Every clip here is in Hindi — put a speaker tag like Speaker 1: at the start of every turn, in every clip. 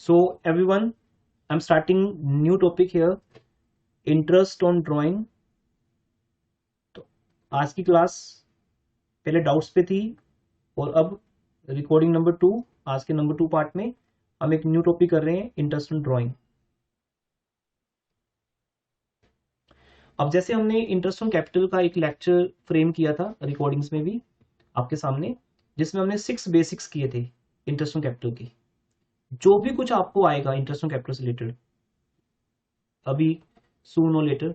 Speaker 1: So everyone, I'm starting new topic here, interest on drawing. तो आज की क्लास पहले डाउट्स पे थी और अब रिकॉर्डिंग नंबर 2, आज के नंबर 2 पार्ट में हम एक न्यू टॉपिक कर रहे हैं, इंटरेस्ट ऑन ड्राइंग। अब जैसे हमने इंटरेस्ट ऑन कैपिटल का एक लेक्चर फ्रेम किया था रिकॉर्डिंग्स में भी आपके सामने, जिसमें हमने 6 बेसिक्स किए थे इंटरेस्ट ऑन कैपिटल की। जो भी कुछ आपको आएगा इंटरेस्ट ऑन कैपिटल से रिलेटेड अभी सून और लेटर,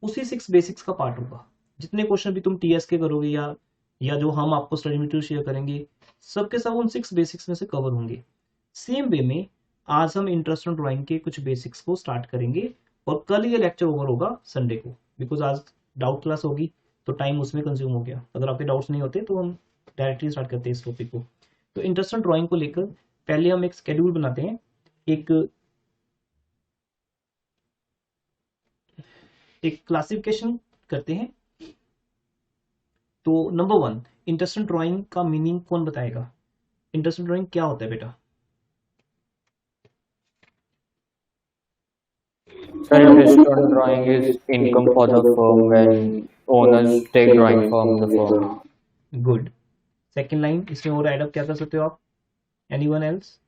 Speaker 1: उसी 6 बेसिक्स का पार्ट होगा। जितने क्वेश्चन भी तुम टीएस के करोगे या जो हम आपको स्टडी मटेरियल शेयर करेंगे, सबके सब उन 6 बेसिक्स में से कवर होंगे। सेम वे में आज हम इंटरेस्ट ऑन ड्राइंग के कुछ बेसिक्स को स्टार्ट करेंगे और कल ये लेक्चर ओवर होगा संडे को, बिकॉज आज डाउट क्लास होगी तो टाइम उसमें कंज्यूम हो गया। अगर आपके डाउट्स नहीं होते तो हम डायरेक्टली स्टार्ट करते हैं इस टॉपिक को। तो इंटरेस्ट ऑन ड्राइंग को लेकर पहले हम एक शेड्यूल बनाते हैं, एक क्लासिफिकेशन करते हैं। तो नंबर 1, इंटरेस्ट ऑन ड्राइंग का मीनिंग कौन बताएगा? इंटरेस्ट ऑन ड्राइंग क्या होता है बेटा?
Speaker 2: Sir, interest on drawing is income for the firm when owners take drawing from the firm.
Speaker 1: Good. Second line, इसमें और एड अप क्या कर सकते हो आप? Anyone else?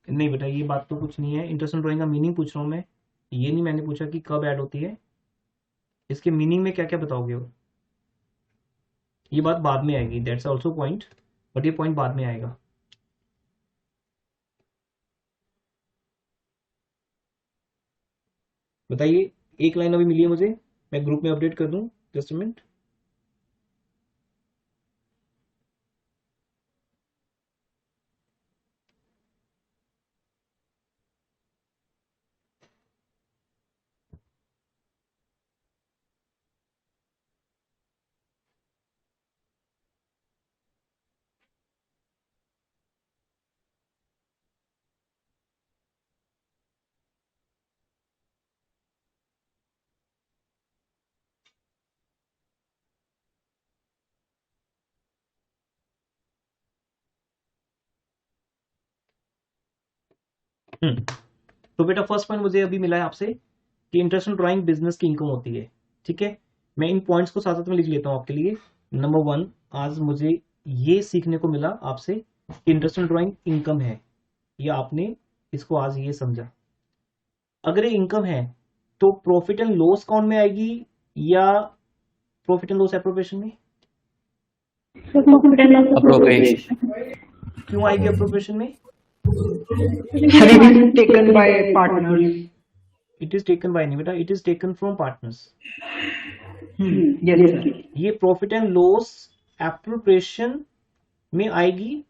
Speaker 1: नहीं बेटा, ये बात तो कुछ नहीं है। इंटरेस्ट ऑन ड्राइंग का मीनिंग पूछ रहा हूँ मैं, ये नहीं मैंने पूछा कि कब ऐड होती है। इसके मीनिंग में क्या क्या बताओगे हो? ये बात बाद में आएगी, दैट्स ऑल्सो पॉइंट, बट ये पॉइंट बाद में आएगा। बताइए, एक लाइन अभी मिली है मुझे, मैं ग्रुप में अपडेट कर दूं, जस्ट अ मिनट। तो बेटा फर्स्ट पॉइंट मुझे अभी मिला है आपसे कि इंटरेस्ट ऑन ड्राइंग बिजनेस की इनकम होती है। ठीक है, मैं इन पॉइंट्स को साथ साथ में लिख लेता हूँ आपके लिए। नंबर 1, आज मुझे ये सीखने को मिला आपसे कि इंटरेस्ट ऑन ड्राइंग इनकम है, ये आपने इसको आज ये समझा। अगर ये इनकम है तो प्रॉफिट एंड लॉस अकाउंट में आएगी या प्रॉफिट एंड लॉस एप्रोप्रिएशन में?
Speaker 2: Appropriation.
Speaker 1: क्यों आएगी एप्रोप्रिएशन में?
Speaker 3: Taken by partners.
Speaker 1: It is taken by नहीं बेटा, it is taken from partners.
Speaker 3: Yes, sir.
Speaker 1: ये प्रॉफिट एंड लॉस एप्रोप्रिएशन में आएगी।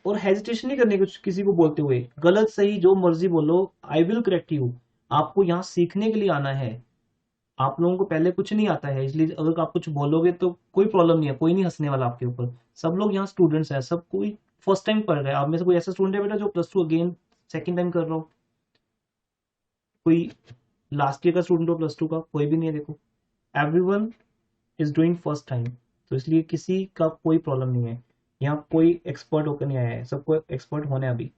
Speaker 1: और हेजिटेशन नहीं करने कुछ किसी को बोलते हुए, गलत सही जो मर्जी बोलो, आई विल करेक्ट यू। आपको यहाँ सीखने के लिए आना है। आप लोगों को पहले कुछ नहीं आता है, इसलिए अगर आप कुछ बोलोगे तो कोई प्रॉब्लम नहीं है, कोई नहीं हंसने वाला आपके ऊपर। सब लोग यहाँ स्टूडेंट्स हैं, सब कोई फर्स्ट टाइम पढ़ रहा है। आप में से कोई ऐसा स्टूडेंट है बेटा जो +2 अगेन सेकंड टाइम कर रहा हो? कोई लास्ट ईयर का स्टूडेंट हो +2 का? कोई भी नहीं है। देखो, everyone is doing first time, तो इसलिए किसी का कोई प्रॉब्लम नहीं है। यहाँ कोई एक्सपर्ट होकर नहीं आया है, सबको एक्सपर्ट होना है अभी।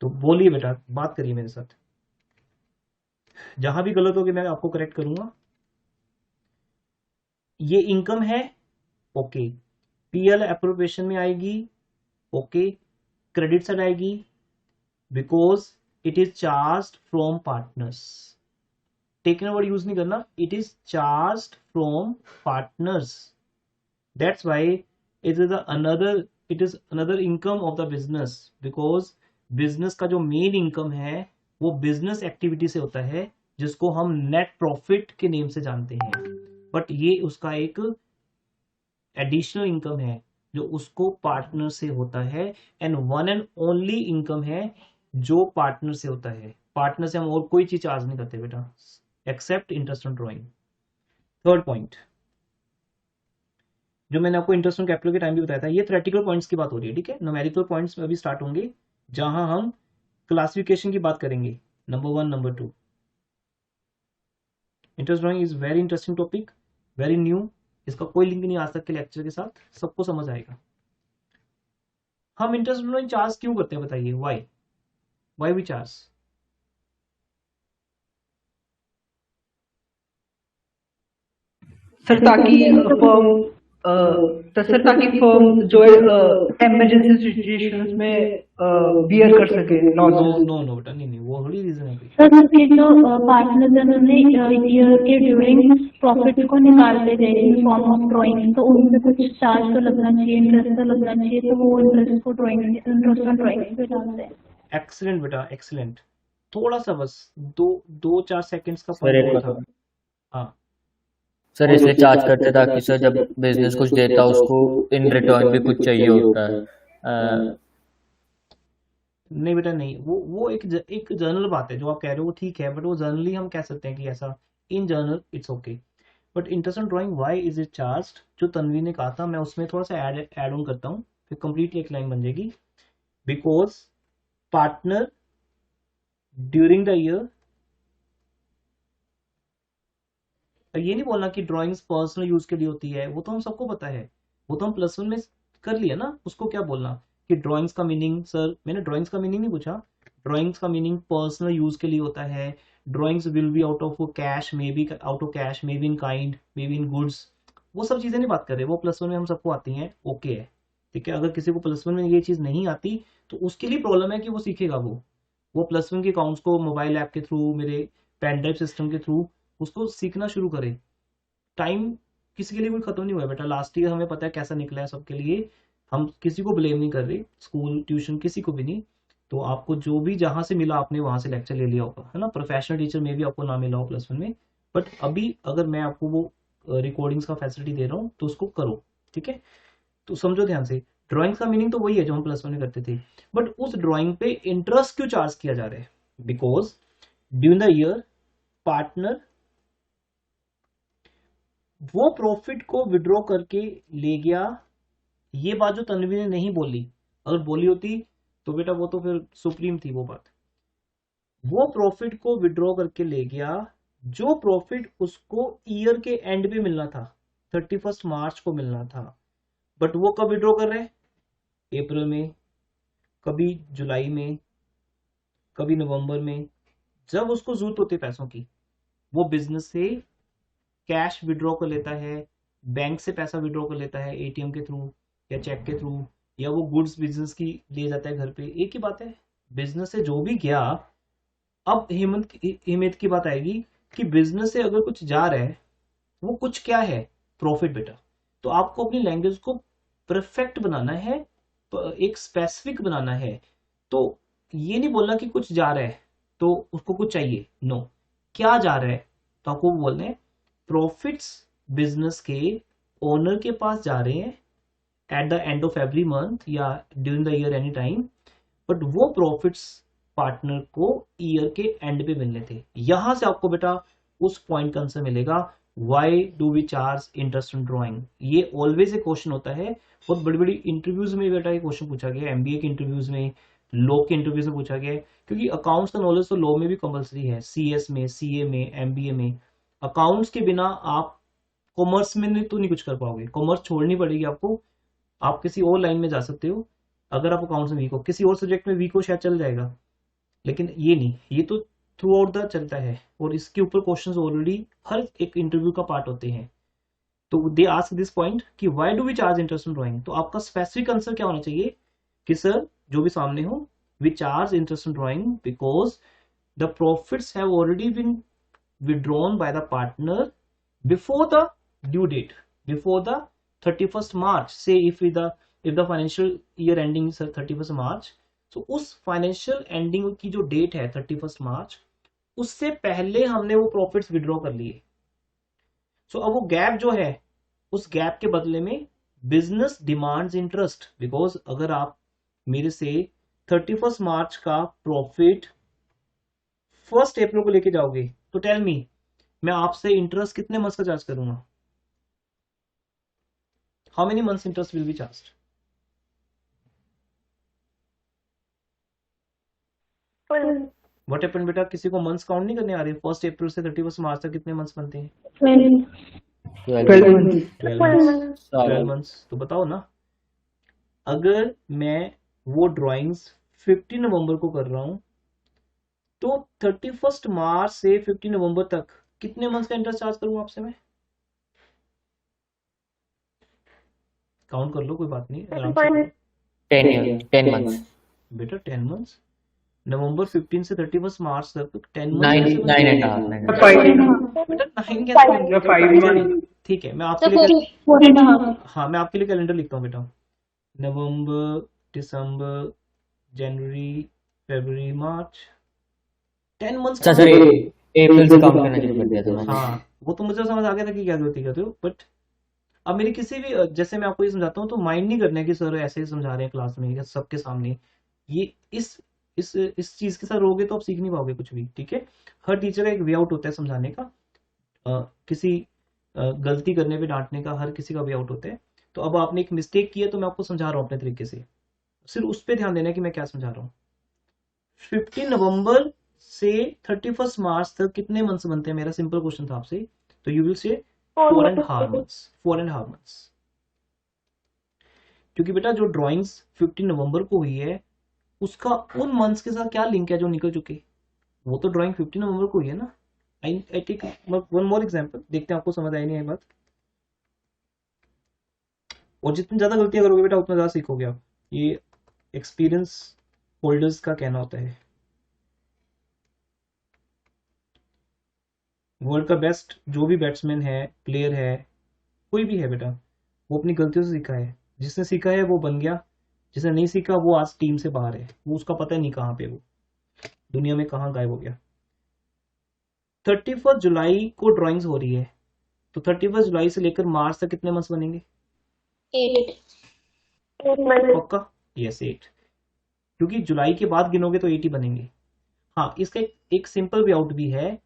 Speaker 1: तो बोलिए बेटा, बात करिए मेरे साथ, जहां भी गलत होगी मैं आपको करेक्ट करूंगा। ये इनकम है, ओके। पीएल एप्रोप्रिएशन में आएगी, ओके। क्रेडिट साइड आएगी because it is charge from partners. Taken word use नहीं करना, it is charge from partners, that's why it is another income of the business. Because business का जो मेन इनकम है वो बिजनेस एक्टिविटी से होता है, जिसको हम नेट प्रॉफिट के नेम से जानते हैं। बट ये उसका एक एडिशनल इनकम है जो उसको पार्टनर से होता है, and one and only income है जो पार्टनर से होता है। पार्टनर से हम और कोई चीज चार्ज नहीं करते बेटा, except interest on drawing. Third point जो मैंने आपको इंटरेस्ट ऑन कैपिटल के टाइम भी बताया था, ये थ्योरेटिकल पॉइंट्स की बात हो रही है। ठीक है, न्यूमेरिकल पॉइंट्स में अभी स्टार्ट होंगे, जहां हम क्लासिफिकेशन की बात करेंगे, number 1 number 2। Interest drawing is very interesting topic, very new, इसका कोई लिंक नहीं आज तक के लेक्चर के साथ, सबको समझ आएगा। हम इंटरेस्ट ड्राइंग चार्ज क्यों करते हैं बताइए, वाई वी चार्ज?
Speaker 3: सर ताकि फर्म तो सर ताकि फर्म जो है इमरजेंसी सिचुएशंस में बियर कर सके
Speaker 1: नो
Speaker 3: लॉसेस।
Speaker 1: नो नो बेटा, नहीं वो थोड़ी रीजन है कोई।
Speaker 4: सर उसके जो पार्टनर जन उन्हें ईयर के ड्यूरिंग प्रॉफिट को निकालते गए इन फॉर्म ऑफ ड्राइंग, तो उनमें कुछ चार्ज तो लगना चाहिए, इंटरेस्ट तो लगना चाहिए, तो वो इंटरेस्ट को इंटरेस्ट ऑन ड्राइंग पे डालते हैं।
Speaker 1: एक्सीलेंट बेटा एक्सीलेंट, थोड़ा सा बस दो 4 सेकंड्स का
Speaker 2: सर
Speaker 1: पॉइंट
Speaker 2: एक
Speaker 1: था। हाँ
Speaker 2: सर इसलिए चार्ज करते ताकि सर जब बिजनेस कुछ देता है उसको इन रिटर्न भी कुछ चाहिए होता है।
Speaker 1: नहीं बेटा नहीं, वो एक जर्नल बात है जो आप कह रहे हो, वो ठीक है, बट वो जर्नली हम कह सकते हैं कि ऐसा, in journal it's okay, but interest on drawing why is it charged, जो तन्वी ने कहा था मैं उसमें थोड़ा सा ऐड ऑन करता हूँ, फिर कंप्लीटली एक लाइन बन जाएगी। Because partner during the year, ये नहीं बोलना कि ड्राइंग्स पर्सनल यूज के लिए होती है, वो तो हम सबको पता है, वो तो हम +1 में कर लिया ना। उसको क्या बोलना कि ड्राइंग्स का मीनिंग, सर मैंने ड्राइंग्स का मीनिंग नहीं पूछा, ड्राइंग्स का मीनिंग पर्सनल यूज के लिए होता है। Drawings will be out of cash, may be out of cash, may be in kind, may be in goods, वो सब चीजें नहीं बात कर रहे, वो +1 में हम सबको आती हैं, ओके है, ठीक है। अगर किसी को +1 में ये चीज नहीं आती तो उसके लिए प्रॉब्लम है कि वो सीखेगा, वो +1 के अकाउंट्स को मोबाइल ऐप के थ्रू, मेरे पेन ड्राइव सिस्टम के थ्रू उसको सीखना शुरू करे। टाइम किसी के लिए कोई खत्म नहीं हुआ है बेटा, लास्ट ईयर हमें पता है कैसा निकला है सबके लिए, हम किसी को ब्लेम नहीं कर रहे, स्कूल ट्यूशन किसी को भी नहीं। तो आपको जो भी जहां से मिला आपने वहां से लेक्चर ले लिया होगा, है ना। प्रोफेशनल टीचर में भी आपको ना मिला हो +1 में, बट अभी अगर मैं आपको वो रिकॉर्डिंग्स का फैसिलिटी दे रहा हूँ तो उसको करो, ठीक है। तो समझो ध्यान से, ड्राइंग्स का मीनिंग तो वही है जो हम +1 में करते थे, बट उस ड्राइंग पे इंटरेस्ट क्यों चार्ज किया जा रहा है? Because during the year partner वो प्रॉफिट को विड्रॉ करके ले गया। ये बात जो तन्वी ने नहीं बोली, अगर बोली होती तो बेटा वो तो फिर सुप्रीम थी वो बात। वो प्रॉफिट को विड्रॉ करके ले गया, जो प्रॉफिट उसको ईयर के एंड पे मिलना था, 31 मार्च को मिलना था, बट वो कब विड्रॉ कर रहे हैं? अप्रैल में, कभी जुलाई में, कभी नवंबर में, जब उसको जरूरत होती है पैसों की, वो बिजनेस से कैश विड्रॉ कर लेता है, बैंक से पैसा विड्रॉ कर लेता है एटीएम के थ्रू या चेक के थ्रू, या वो गुड्स बिजनेस की ले जाता है घर पे, एक ही बात है। बिजनेस से जो भी गया, अब हेमंत की बात आएगी कि बिजनेस से अगर कुछ जा रहा है, वो कुछ क्या है? प्रॉफिट बेटा। तो आपको अपनी लैंग्वेज को परफेक्ट बनाना है, एक स्पेसिफिक बनाना है। तो ये नहीं बोलना कि कुछ जा रहा है तो उसको कुछ चाहिए, नो, क्या जा रहा है तो आपको बोलना है प्रॉफिट्स बिजनेस के ओनर के पास जा रहे हैं at the end of every month या during the year any time, but वो प्रॉफिट्स पार्टनर को ईयर के एंड पे मिलने थे। यहां से आपको बेटा उस पॉइंट का आंसर मिलेगा, why do we charge interest in drawing. ये ऑलवेज एक क्वेश्चन होता है, बहुत बड़ी बड़ी इंटरव्यूज में बेटा ये क्वेश्चन पूछा गया, एमबीए के इंटरव्यूज में, लॉ के इंटरव्यूज में पूछा गया है, क्योंकि अकाउंट्स का नॉलेज तो लॉ में भी कंपलसरी है, सीएस में, सीए में, एमबीए में। अकाउंट्स के बिना आप कॉमर्स में तो नहीं कुछ कर पाओगे, कॉमर्स छोड़नी पड़ेगी आपको, आप किसी और लाइन में जा सकते हो। अगर आप अकाउंट्स में वीक हो, किसी और सब्जेक्ट में वीक हो शायद चल जाएगा, लेकिन ये नहीं, ये तो थ्रू आउट द चलता है, और इसके ऊपर क्वेश्चंस ऑलरेडी हर एक इंटरव्यू का पार्ट होते हैं। तो दे आस्क दिस पॉइंट कि why do we charge interest in drawing, तो आपका स्पेसिफिक आंसर क्या होना चाहिए कि सर जो भी सामने हो, we charge interest in drawing because the profits have already been withdrawn by the partner before the due date, before the 31st March, say if the financial year ending is 31st March, so उस फाइनेंशियल एंडिंग की जो डेट है 31st मार्च, उससे पहले हमने वो प्रॉफिट्स विड्रॉ कर लिए। सो अब वो गैप जो है, उस गैप के बदले में बिजनेस डिमांड्स इंटरेस्ट, बिकॉज अगर आप मेरे से 31st मार्च का प्रॉफिट 1 अप्रैल को लेके जाओगे तो टेल मी, मैं आपसे इंटरेस्ट कितने मंथ्स का चार्ज करूंगा? How many months interest will be charged? What happened बेटा, किसी को मंथ्स काउंट नहीं करने आ रहे? 1 अप्रैल से 31 मार्च तक कितने मंथ्स बनते हैं?
Speaker 4: 12
Speaker 3: 12 months.
Speaker 1: 12 मंथ्स। तो बताओ ना, अगर मैं वो ड्राइंग्स 15 नवंबर को कर रहा हूं तो 31 मार्च से 15 नवंबर तक कितने मंथ्स का इंटरेस्ट चार्ज करूंगा आपसे मैं? काउंट कर लो, कोई बात नहीं, आराम से करो।
Speaker 2: 10 months,
Speaker 1: बेटा 10 मंथ्स, नवंबर 15 से 31 मार्च तक 10
Speaker 2: 9
Speaker 1: मंथ्स।
Speaker 2: 9.5
Speaker 1: बेटा 9 कैसे बनेगा?
Speaker 3: 5 months.
Speaker 1: ठीक है, मैं आपके लिए
Speaker 4: 4.5
Speaker 1: हाँ मैं आपके लिए कैलेंडर लिखता हूँ बेटा। नवंबर, दिसंबर, जनवरी, फरवरी, मार्च, 10 मंथ्स।
Speaker 2: अच्छा सर, अप्रैल से काउंट करना शुरू कर दिया था मैंने।
Speaker 1: हाँ वो तो मुझे समझ आ गया था कि क्या गलती करते हो, बट अब मेरी किसी भी जैसे मैं आपको ये समझाता हूँ तो माइंड नहीं करना है कि सर ऐसे ही समझा रहे हैं क्लास में या सबके सामने। ये इस चीज के साथ रहोगे तो आप सीख नहीं पाओगे कुछ भी, ठीक है? हर टीचर का एक वे आउट होता है समझाने का, किसी गलती करने पे डांटने का, हर किसी का वे आउट होता है। तो अब आपने एक मिस्टेक की है तो मैं आपको समझा रहा हूँ अपने तरीके से, सिर्फ उस पर ध्यान देना है कि मैं क्या समझा रहा हूँ। 15 नवंबर से 31 मार्च तक कितने मंथ्स बनते हैं? मेरा सिंपल क्वेश्चन था आपसे, तो you will say 4.5 months, 4.5 months. क्योंकि बेटा जो ड्राइंग्स 15 नवंबर को हुई है उसका उन मंथ्स के साथ क्या लिंक है जो निकल चुके? वो तो ड्राइंग 15 नवंबर को हुई है ना। I take one more example, देखते हैं आपको समझ आई नहीं आई बात। और जितनी ज्यादा गलतियां करोगे बेटा उतना ज्यादा सीखोगे आप, ये एक्सपीरियंस होल्डर्स का कहना होता है। वर्ल्ड का बेस्ट जो भी बैट्समैन है, प्लेयर है, कोई भी है बेटा, वो अपनी गलतियों से सीखा है। जिसने सीखा है वो बन गया, जिसने नहीं सीखा वो आज टीम से बाहर है, वो उसका पता ही नहीं कहाँ पे, वो दुनिया में कहाँ गायब हो गया। 31 जुलाई को ड्राइंग्स हो रही है, तो 31 जुलाई से लेकर मार्च तक कितने मंथ्स बनेंगे?
Speaker 4: 8
Speaker 1: पक्का? यस 8, क्योंकि जुलाई के बाद गिनोगे तो 8 ही बनेंगे। हाँ इसका एक सिंपल वे आउट भी है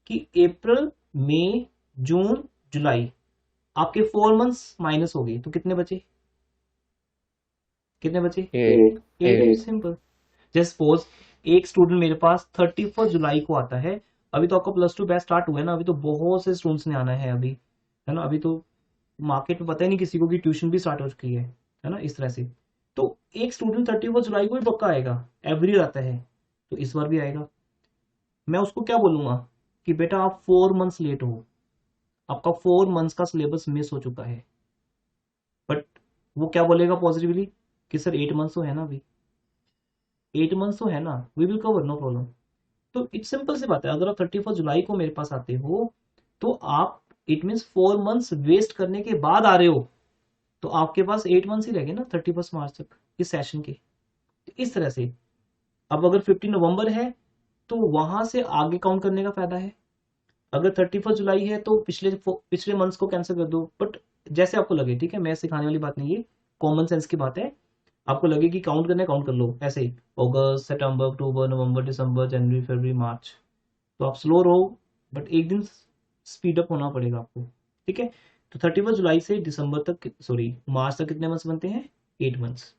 Speaker 1: कि अप्रैल, मई, जून, जुलाई आपके 4 मंथ्स माइनस हो गए तो कितने बचे? कितने बचे? 8। सिंपल। जैसे सपोज एक स्टूडेंट मेरे पास 31 जुलाई को आता है, अभी तो आपका +2 बैच स्टार्ट हुआ है ना, अभी तो बहुत से स्टूडेंट्स ने आना है अभी, है ना? अभी तो मार्केट में पता ही नहीं किसी को कि ट्यूशन भी स्टार्ट हो चुकी है ना, इस तरह से। तो एक स्टूडेंट 31 जुलाई को ही पक्का आएगा, एवरी आता है, तो इस बार भी आएगा। मैं उसको क्या बोलूंगा कि बेटा आप 4 मंथ्स लेट हो, आपका 4 मंथ्स का सिलेबस मिस हो चुका है। बट वो क्या बोलेगा पॉजिटिवली कि सर 8 मंथ्स तो है ना, अभी 8 मंथ्स तो है ना, we will cover, no problem. तो इट्स सिंपल सी बात है, अगर आप 31 जुलाई को मेरे पास आते हो तो आप, इट मीन्स 4 मंथ्स वेस्ट करने के बाद आ रहे हो, तो आपके पास 8 मंथ्स ही रह गए ना 31 मार्च तक इस सेशन के। तो इस तरह से अब अगर 15 नवंबर है तो वहां से आगे काउंट करने का फायदा है। अगर 31 जुलाई है तो पिछले मंथ्स को कैंसिल कर दो, बट जैसे आपको लगे, ठीक है? मैं सिखाने वाली बात नहीं है, कॉमन सेंस की बात है। आपको लगे कि काउंट करना है, काउंट कर लो ऐसे ही, अगस्त, सितंबर, अक्टूबर, नवंबर, दिसंबर, जनवरी, फरवरी, मार्च। तो आप स्लो रहो, बट एक दिन स्पीड अप होना पड़ेगा आपको, ठीक है? तो 31 जुलाई से दिसंबर तक, सॉरी मार्च तक कितने मंथ्स बनते हैं? 8 मंथ्स।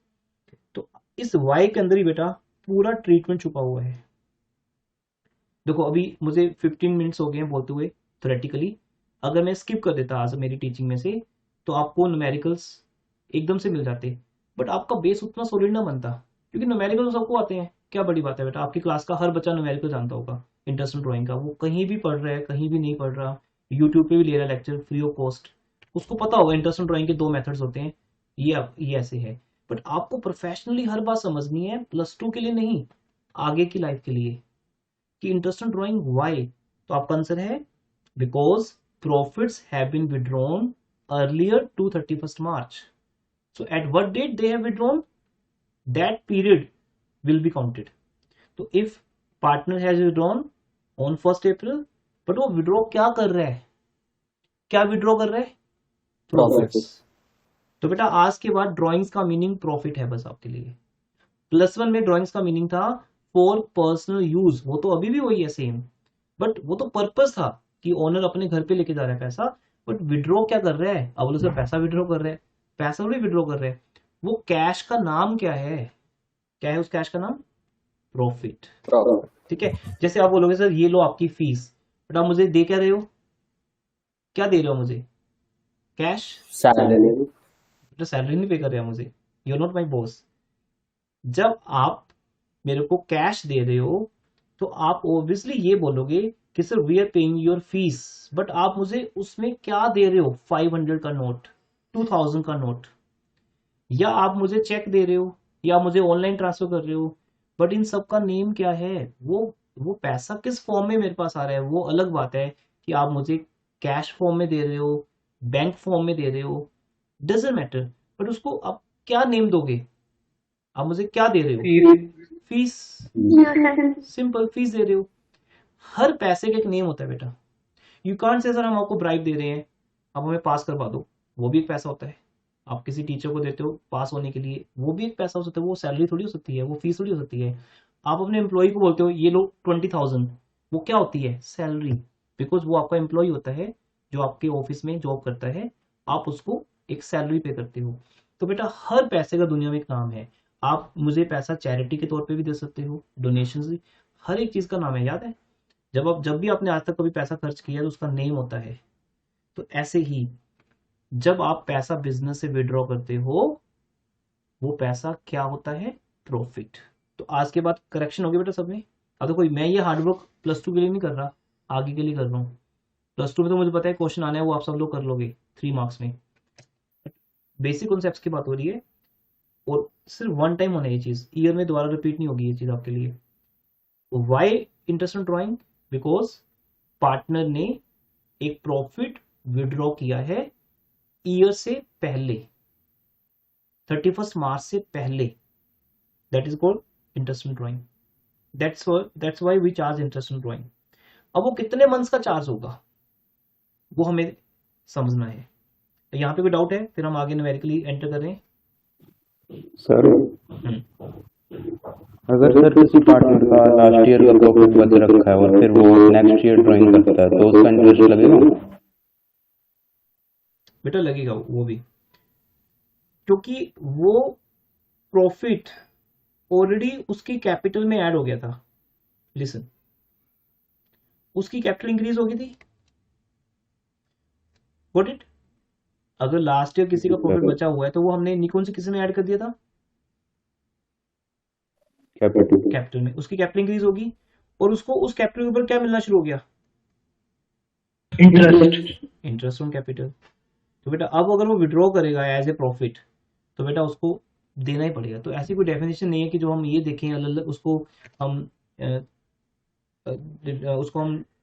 Speaker 1: तो इस वाई के अंदर ही बेटा पूरा ट्रीटमेंट छुपा हुआ है। देखो अभी मुझे 15 मिनट्स हो गए हैं बोलते हुए थ्योरेटिकली, अगर मैं स्किप कर देता आज मेरी टीचिंग में से तो आपको न्यूमेरिकल्स एकदम से मिल जाते, बट आपका बेस उतना सॉलिड ना बनता, क्योंकि न्यूमेरिकल तो सबको आते हैं, क्या बड़ी बात है बेटा, आपकी क्लास का हर बच्चा न्यूमेरिकल जानता होगा, इंटरनेशनल ड्राइंग का, वो कहीं भी पढ़ रहा है कहीं भी नहीं पढ़ रहा, यूट्यूब पे भी ले रहा है लेक्चर फ्री ऑफ कॉस्ट, उसको पता होगा इंटरनेशनल ड्राइंग के 2 मेथड्स होते हैं, ये ऐसे है। बट आपको प्रोफेशनली हर बात समझनी है, +2 के लिए नहीं, आगे की लाइफ के लिए, कि इंटरनेशनल ड्राइंग व्हाई। तो आपका आंसर है because profits have been withdrawn earlier to 31 March, so at what date they have withdrawn, that period will be counted. तो if partner has withdrawn on 1 April, but वो विड्रॉ क्या कर रहा है, क्या विड्रॉ कर रहा है? प्रॉफिट्स। तो बेटा आज के बाद ड्राइंग्स का मीनिंग प्रॉफिट है बस आपके लिए। +1 में ड्राइंग्स का मीनिंग था फॉर पर्सनल यूज, वो तो अभी भी वही है सेम, बट वो तो पर्पस था कि ओनर अपने घर पे लेके जा रहा है पैसा, बट विड्रॉ क्या कर रहा है? अब उसका पैसा विड्रॉ कर रहा है, पैसा भी विड्रॉ कर रहा है, वो कैश का नाम क्या है? क्या है उस कैश का नाम? प्रॉफिट। ठीक है। जैसे आप बोलोगे सर ये लो आपकी फीस, बट आप मुझे दे क्या रहे हो, क्या दे रहे हो मुझे, कैश,
Speaker 2: सैलरी।
Speaker 1: तो सैलरी नहीं पे कर रहे हो मुझे, you are not my boss. जब आप मेरे को कैश दे रहे हो तो आप ऑब्वियसली ये बोलोगे कि sir we are paying your fees, but आप मुझे उसमें क्या दे रहे हो, 500 का नोट, 2000 का नोट, या आप मुझे चेक दे रहे हो, या मुझे ऑनलाइन ट्रांसफर कर रहे हो, बट इन सब का नेम क्या है, वो पैसा किस फॉर्म में मेरे पास आ रहा है, वो अलग बात है कि आप मुझे कैश फॉर्म में दे रहे हो, बैंक फॉर्म में दे रहे हो, डजेंट मैटर, बट उसको आप क्या नेम दोगे, आप मुझे क्या दे रहे हो, फीस, सिंपल फीस दे रहे हो। हर पैसे का एक नेम होता है बेटा। यू कांट से सर हम आपको ब्राइब दे रहे हैं, आप हमें पास करवा दो, वो भी एक पैसा होता है। आप किसी टीचर को देते हो पास होने के लिए, वो भी एक पैसा हो सकता है, वो सैलरी थोड़ी हो सकती है, वो फीस थोड़ी हो सकती है। आप अपने एम्प्लॉय को बोलते हो ये लो 20,000, वो क्या होती है, सैलरी, बिकॉज वो आपका एम्प्लॉय होता है जो आपके ऑफिस में जॉब करता है, आप उसको एक सैलरी पे करते हो। तो बेटा हर पैसे का दुनिया में एक नाम है। आप मुझे पैसा चैरिटी के तौर पे भी दे सकते हो, डोनेशन भी, हर एक चीज का नाम है, याद है। जब भी आपने आज तक कभी पैसा खर्च किया तो उसका नेम होता है। तो ऐसे ही जब आप पैसा बिजनेस से विड्रॉ करते हो, वो पैसा क्या होता है, प्रॉफिट। तो आज के बाद करेक्शन हो गया बेटा सब में। अब तो कोई मैं ये हार्डवर्क +2 के लिए नहीं कर रहा, आगे के लिए कर रहा हूँ। +2 में तो मुझे पता है क्वेश्चन आना है, वो आप सब लोग कर लोगे 3 मार्क्स में। बेसिक कॉन्सेप्ट्स की बात हो रही है, और सिर्फ वन टाइम होना है ये चीज, ईयर में दोबारा रिपीट नहीं होगी ये चीज आपके लिए। Why interest on drawing, because partner ने एक प्रॉफिट विड्रॉ किया है ईयर से पहले, 31 मार्च से पहले, that is called interest on drawing. That's why we charge interest on drawing. अब वो कितने मंथ्स का चार्ज होगा वो हमें समझना है। तो यहाँ पे कोई डाउट है, फिर हम आगे न्यूमेरिकली एंटर करें।
Speaker 5: सर अगर सर किसी पार्टनर का लास्ट ईयर का प्रॉफिट बच रखा है और फिर वो नेक्स्ट ईयर ड्राइंग करता है तो उसका इंटरेस्ट लगेगा?
Speaker 1: बेटा लगेगा वो भी, क्योंकि वो प्रॉफिट ऑलरेडी उसकी कैपिटल में ऐड हो गया था। लिसन, उसकी कैपिटल इंक्रीज हो गई थी, गॉट इट। अगर लास्ट ईयर किसी का प्रॉफिट बचा हुआ है तो वो हमने निकोन से किसी में ऐड कर दिया था, कैपिटल में, उसकी कैपिटल इंक्रीज होगी और उसको उस कैपिटल के ऊपर क्या मिलना शुरू हो गया, इंटरेस्ट ऑन कैपिटल। तो बेटा अब अगर वो विड्रॉ करेगा एज ए प्रॉफिट तो बेटा उसको देना ही पड़ेगा। तो ऐसी कोई डेफिनेशन नहीं है कि जो हम ये देखें अलग उसको हम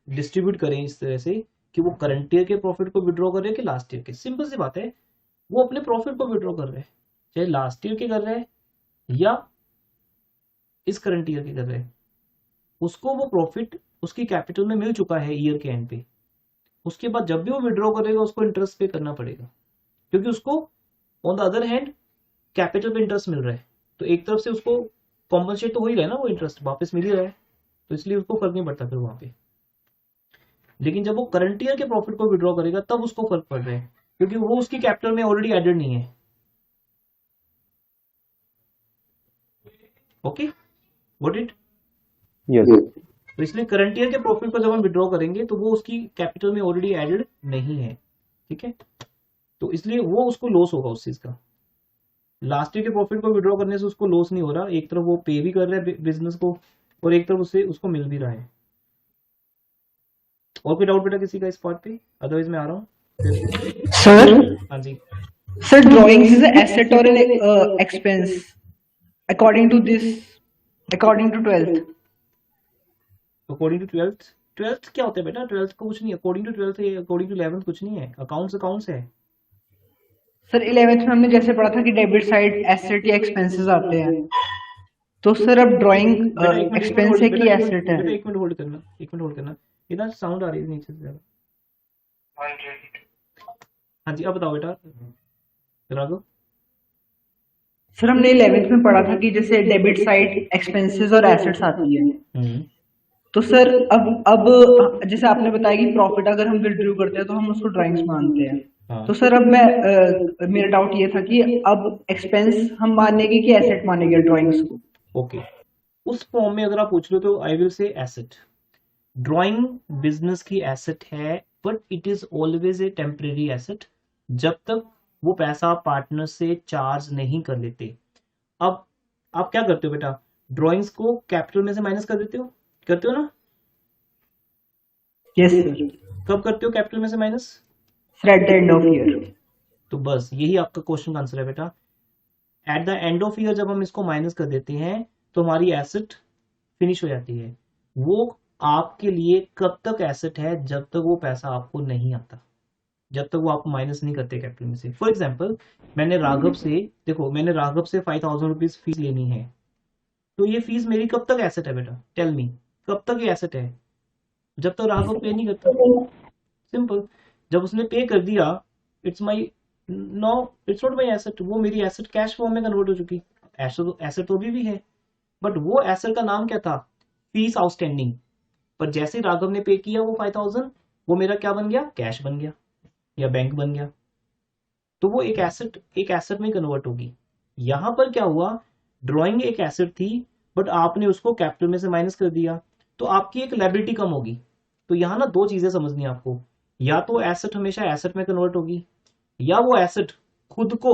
Speaker 1: डिस्ट्रीब्यूट करें इस तरह से कि वो करंट ईयर के प्रॉफिट को विड्रॉ कर रहे हैं कि लास्ट ईयर के। सिंपल सी बात है, वो अपने प्रॉफिट को विड्रॉ कर रहे हैं, चाहे लास्ट ईयर के कर रहे हैं या इस करंट ईयर के कर रहे हैं, उसको वो प्रॉफिट उसकी कैपिटल में मिल चुका है ईयर के एंड पे। उसके बाद जब भी वो विड्रॉ करेगा उसको इंटरेस्ट पे करना पड़ेगा, क्योंकि उसको on the other hand capital पे इंटरेस्ट मिल रहा है। तो एक तरफ से उसको कॉम्पनसेट तो हो ही रहा है ना, वो इंटरेस्ट वापस मिल ही रहा है, तो इसलिए उसको फर्क नहीं पड़ता फिर वहां पे। लेकिन जब वो करंट ईयर के प्रॉफिट को विड्रॉ करेगा तब उसको फर्क पड़ रहा है, क्योंकि वो उसकी कैपिटल में ऑलरेडी एडेड नहीं है। Okay, got it?
Speaker 5: यस।
Speaker 1: तो इसलिए करंट ईयर के प्रॉफिट को जब हम विड्रॉ करेंगे तो वो उसकी कैपिटल में ऑलरेडी एडेड नहीं है, ठीक है। तो इसलिए वो उसको लॉस होगा उस चीज का। लास्ट ईयर के प्रॉफिट को विड्रॉ करने से उसको लॉस नहीं हो रहा, एक तरफ वो पे भी कर रहा है बिजनेस को और एक तरफ उससे उसको मिल भी रहा है। और कोई डाउट बेटा किसी का इस पार्ट पे? अदरवाइज मैं आ रहा हूँ
Speaker 3: सर।
Speaker 1: हाँ जी
Speaker 3: sir, drawings is an asset or an expense according to 12th.
Speaker 1: According to 12th क्या होता है बेटा? 12th को कुछ नहीं, अकॉर्डिंग टू 12th है, अकॉर्डिंग टू 11th कुछ नहीं है। अकाउंट्स है
Speaker 3: सर 11th में हमने जैसे पढ़ा था कि डेबिट साइड एसेट या एक्सपेंसेस आते हैं, तो सर अब ड्राइंग एक्सपेंस है कि एसेट है?
Speaker 1: एक मिनट होल्ड करना, इधर साउंड आ रही है नीचे से ज्यादा। हाँ जी अब बताओ बेटा राघव।
Speaker 3: सर हमने 11th में पढ़ा था कि जैसे डेबिट साइड एक्सपेंसेस और एसेट्स आती है, तो सर अब जैसे आपने बताया कि प्रॉफिट अगर हम विड्रॉ करते हैं तो हम उसको ड्राइंग्स मानते हैं।
Speaker 1: हाँ।
Speaker 3: तो सर अब मेरा डाउट ये था कि अब एक्सपेंस हम मानेंगे कि एसेट मानेंगे ड्राइंग्स को?
Speaker 1: ओके, उस फॉर्म में अगर आप पूछ रहे हो तो I will say asset. Drawing business की एसेट है, but it is always A temporary asset जब तक वो पैसा पार्टनर से चार्ज नहीं कर लेते। अब आप क्या करते हो बेटा, ड्राइंग्स को कैपिटल में से माइनस कर देते हो, करते हो ना?
Speaker 3: Yes sir.
Speaker 1: कब करते हो कैपिटल में से minus?
Speaker 3: Sir eight the end of year.
Speaker 1: तो बस यही आपका क्वेश्चन का आंसर है बेटा। Eight the end of year जब हम इसको माइनस कर देते हैं तो हमारी एसेट फिनिश हो जाती है। वो आपके लिए कब तक एसेट है, जब तक वो पैसा आपको नहीं आता, जब तक वो आप माइनस नहीं करते कैपिटल में से। फॉर एग्जाम्पल मैंने राघव से, देखो मैंने राघव से 5000 रुपीज फीस लेनी है, तो ये फीस मेरी कब तक एसेट है बेटा, टेल मी, कब तक ये एसेट है? जब तक राघव पे नहीं करता। सिंपल। जब उसने पे कर दिया, it's my no, it's not my asset, वो मेरी एसेट कैश फॉर्म में कन्वर्ट हो चुकी। एसेट तो अभी भी है, बट वो एसेट का नाम क्या था, फीस आउटस्टैंडिंग। पर जैसे राघव ने पे किया वो 5000, वो मेरा क्या बन गया, कैश बन गया या बैंक बन गया। तो वो एक एसेट में कन्वर्ट होगी। यहां पर क्या हुआ, ड्राइंग एक एसेट थी बट आपने उसको कैपिटल में से माइनस कर दिया, तो आपकी एक लायबिलिटी कम होगी। तो यहां ना दो चीजें समझनी है आपको, या तो एसेट हमेशा एसेट में कन्वर्ट होगी, या वो एसेट खुद को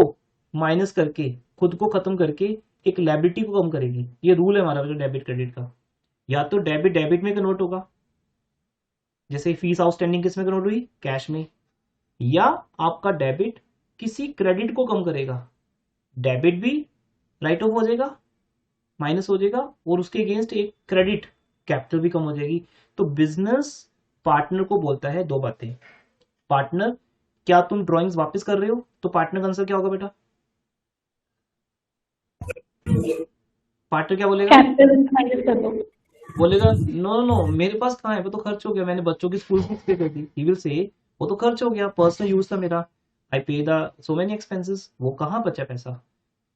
Speaker 1: माइनस करके, खुद को खत्म करके एक लायबिलिटी को कम करेगी। ये रूल है हमारा डेबिट क्रेडिट का। या तो डेबिट डेबिट में कन्वर्ट होगा, जैसे फीस आउटस्टैंडिंग किस में कन्वर्ट हुई, कैश में, या आपका डेबिट किसी क्रेडिट को कम करेगा। डेबिट भी राइट ऑफ हो जाएगा, माइनस हो जाएगा, और उसके अगेंस्ट एक क्रेडिट कैपिटल भी कम हो जाएगी। तो बिजनेस पार्टनर को बोलता है दो बातें। पार्टनर, क्या तुम ड्राइंग्स वापस कर रहे हो? तो पार्टनर का आंसर क्या होगा बेटा, पार्टनर क्या बोलेगा,
Speaker 4: कैपिटल माइनस कर दो।
Speaker 1: बोलेगा नो नो मेरे पास कहाँ है, वो तो खर्च हो गया, मैंने बच्चों की स्कूल फीस पे कर दी। ही विल से वो तो खर्च हो गया, पर्सनल यूज था मेरा, आई पे द सो मेनी एक्सपेंसेस, वो कहाँ बचा पैसा।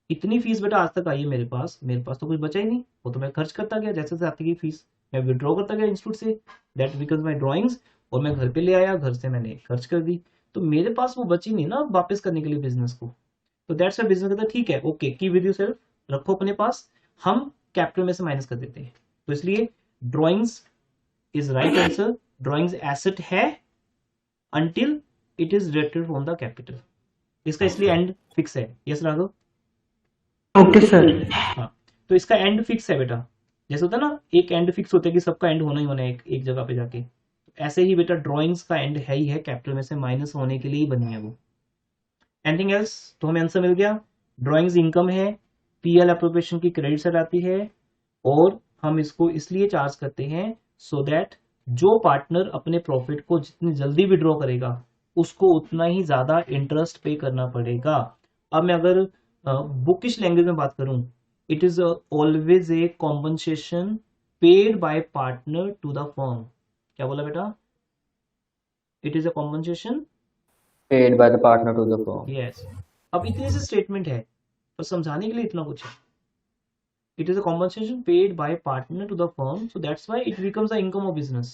Speaker 1: इतनी फीस बेटा आज तक आई है मेरे पास तो कुछ बचा ही नहीं, वो तो मैं खर्च करता गया, जैसे आती गई फीस मैं विड्रॉ करता गया इंस्टीट्यूट से, दैट बिकॉज माई ड्रॉइंग्स, और मैं घर पे ले आया, घर से मैंने खर्च कर दी, तो मेरे पास वो बची नहीं ना वापस करने के लिए बिजनेस को। तो दैट्स वाई बिजनेस कहता है ठीक है, ओके कीप विद योरसेल्फ, रखो अपने पास, हम कैपिटल में से माइनस कर देते हैं। तो इसलिए drawings is right answer. Drawings asset है until it is deducted from the capital. इसका इसलिए एंड फिक्स है। यस राघव?
Speaker 3: Okay sir.
Speaker 1: हाँ, तो इसका एंड फिक्स है बेटा। जैसे होता है ना, एक एंड फिक्स होता है कि सबका एंड होना ही होना है एक जगह पे जाके, ऐसे ही बेटा ड्राइंग्स का एंड है ही है, कैपिटल में से माइनस होने के लिए ही बनी है वो। Anything else? तो हमें आंसर मिल गया, ड्राइंग्स इनकम है, पीएल एप्रोप्रिएशन की क्रेडिट साइड आती है, और हम इसको इसलिए चार्ज करते हैं सो दैट जो पार्टनर अपने प्रॉफिट को जितनी जल्दी विड्रॉ करेगा उसको उतना ही ज्यादा इंटरेस्ट पे करना पड़ेगा। अब मैं अगर बुकिश लैंग्वेज में बात करूं, it is always a compensation paid by partner to the firm. क्या बोला बेटा? It is a compensation
Speaker 2: paid by the partner to the firm.
Speaker 1: Yes. अब इतनी सी स्टेटमेंट है, पर समझाने के लिए इतना कुछ है। It is a compensation paid by partner to the firm, so that's why it becomes the income of business.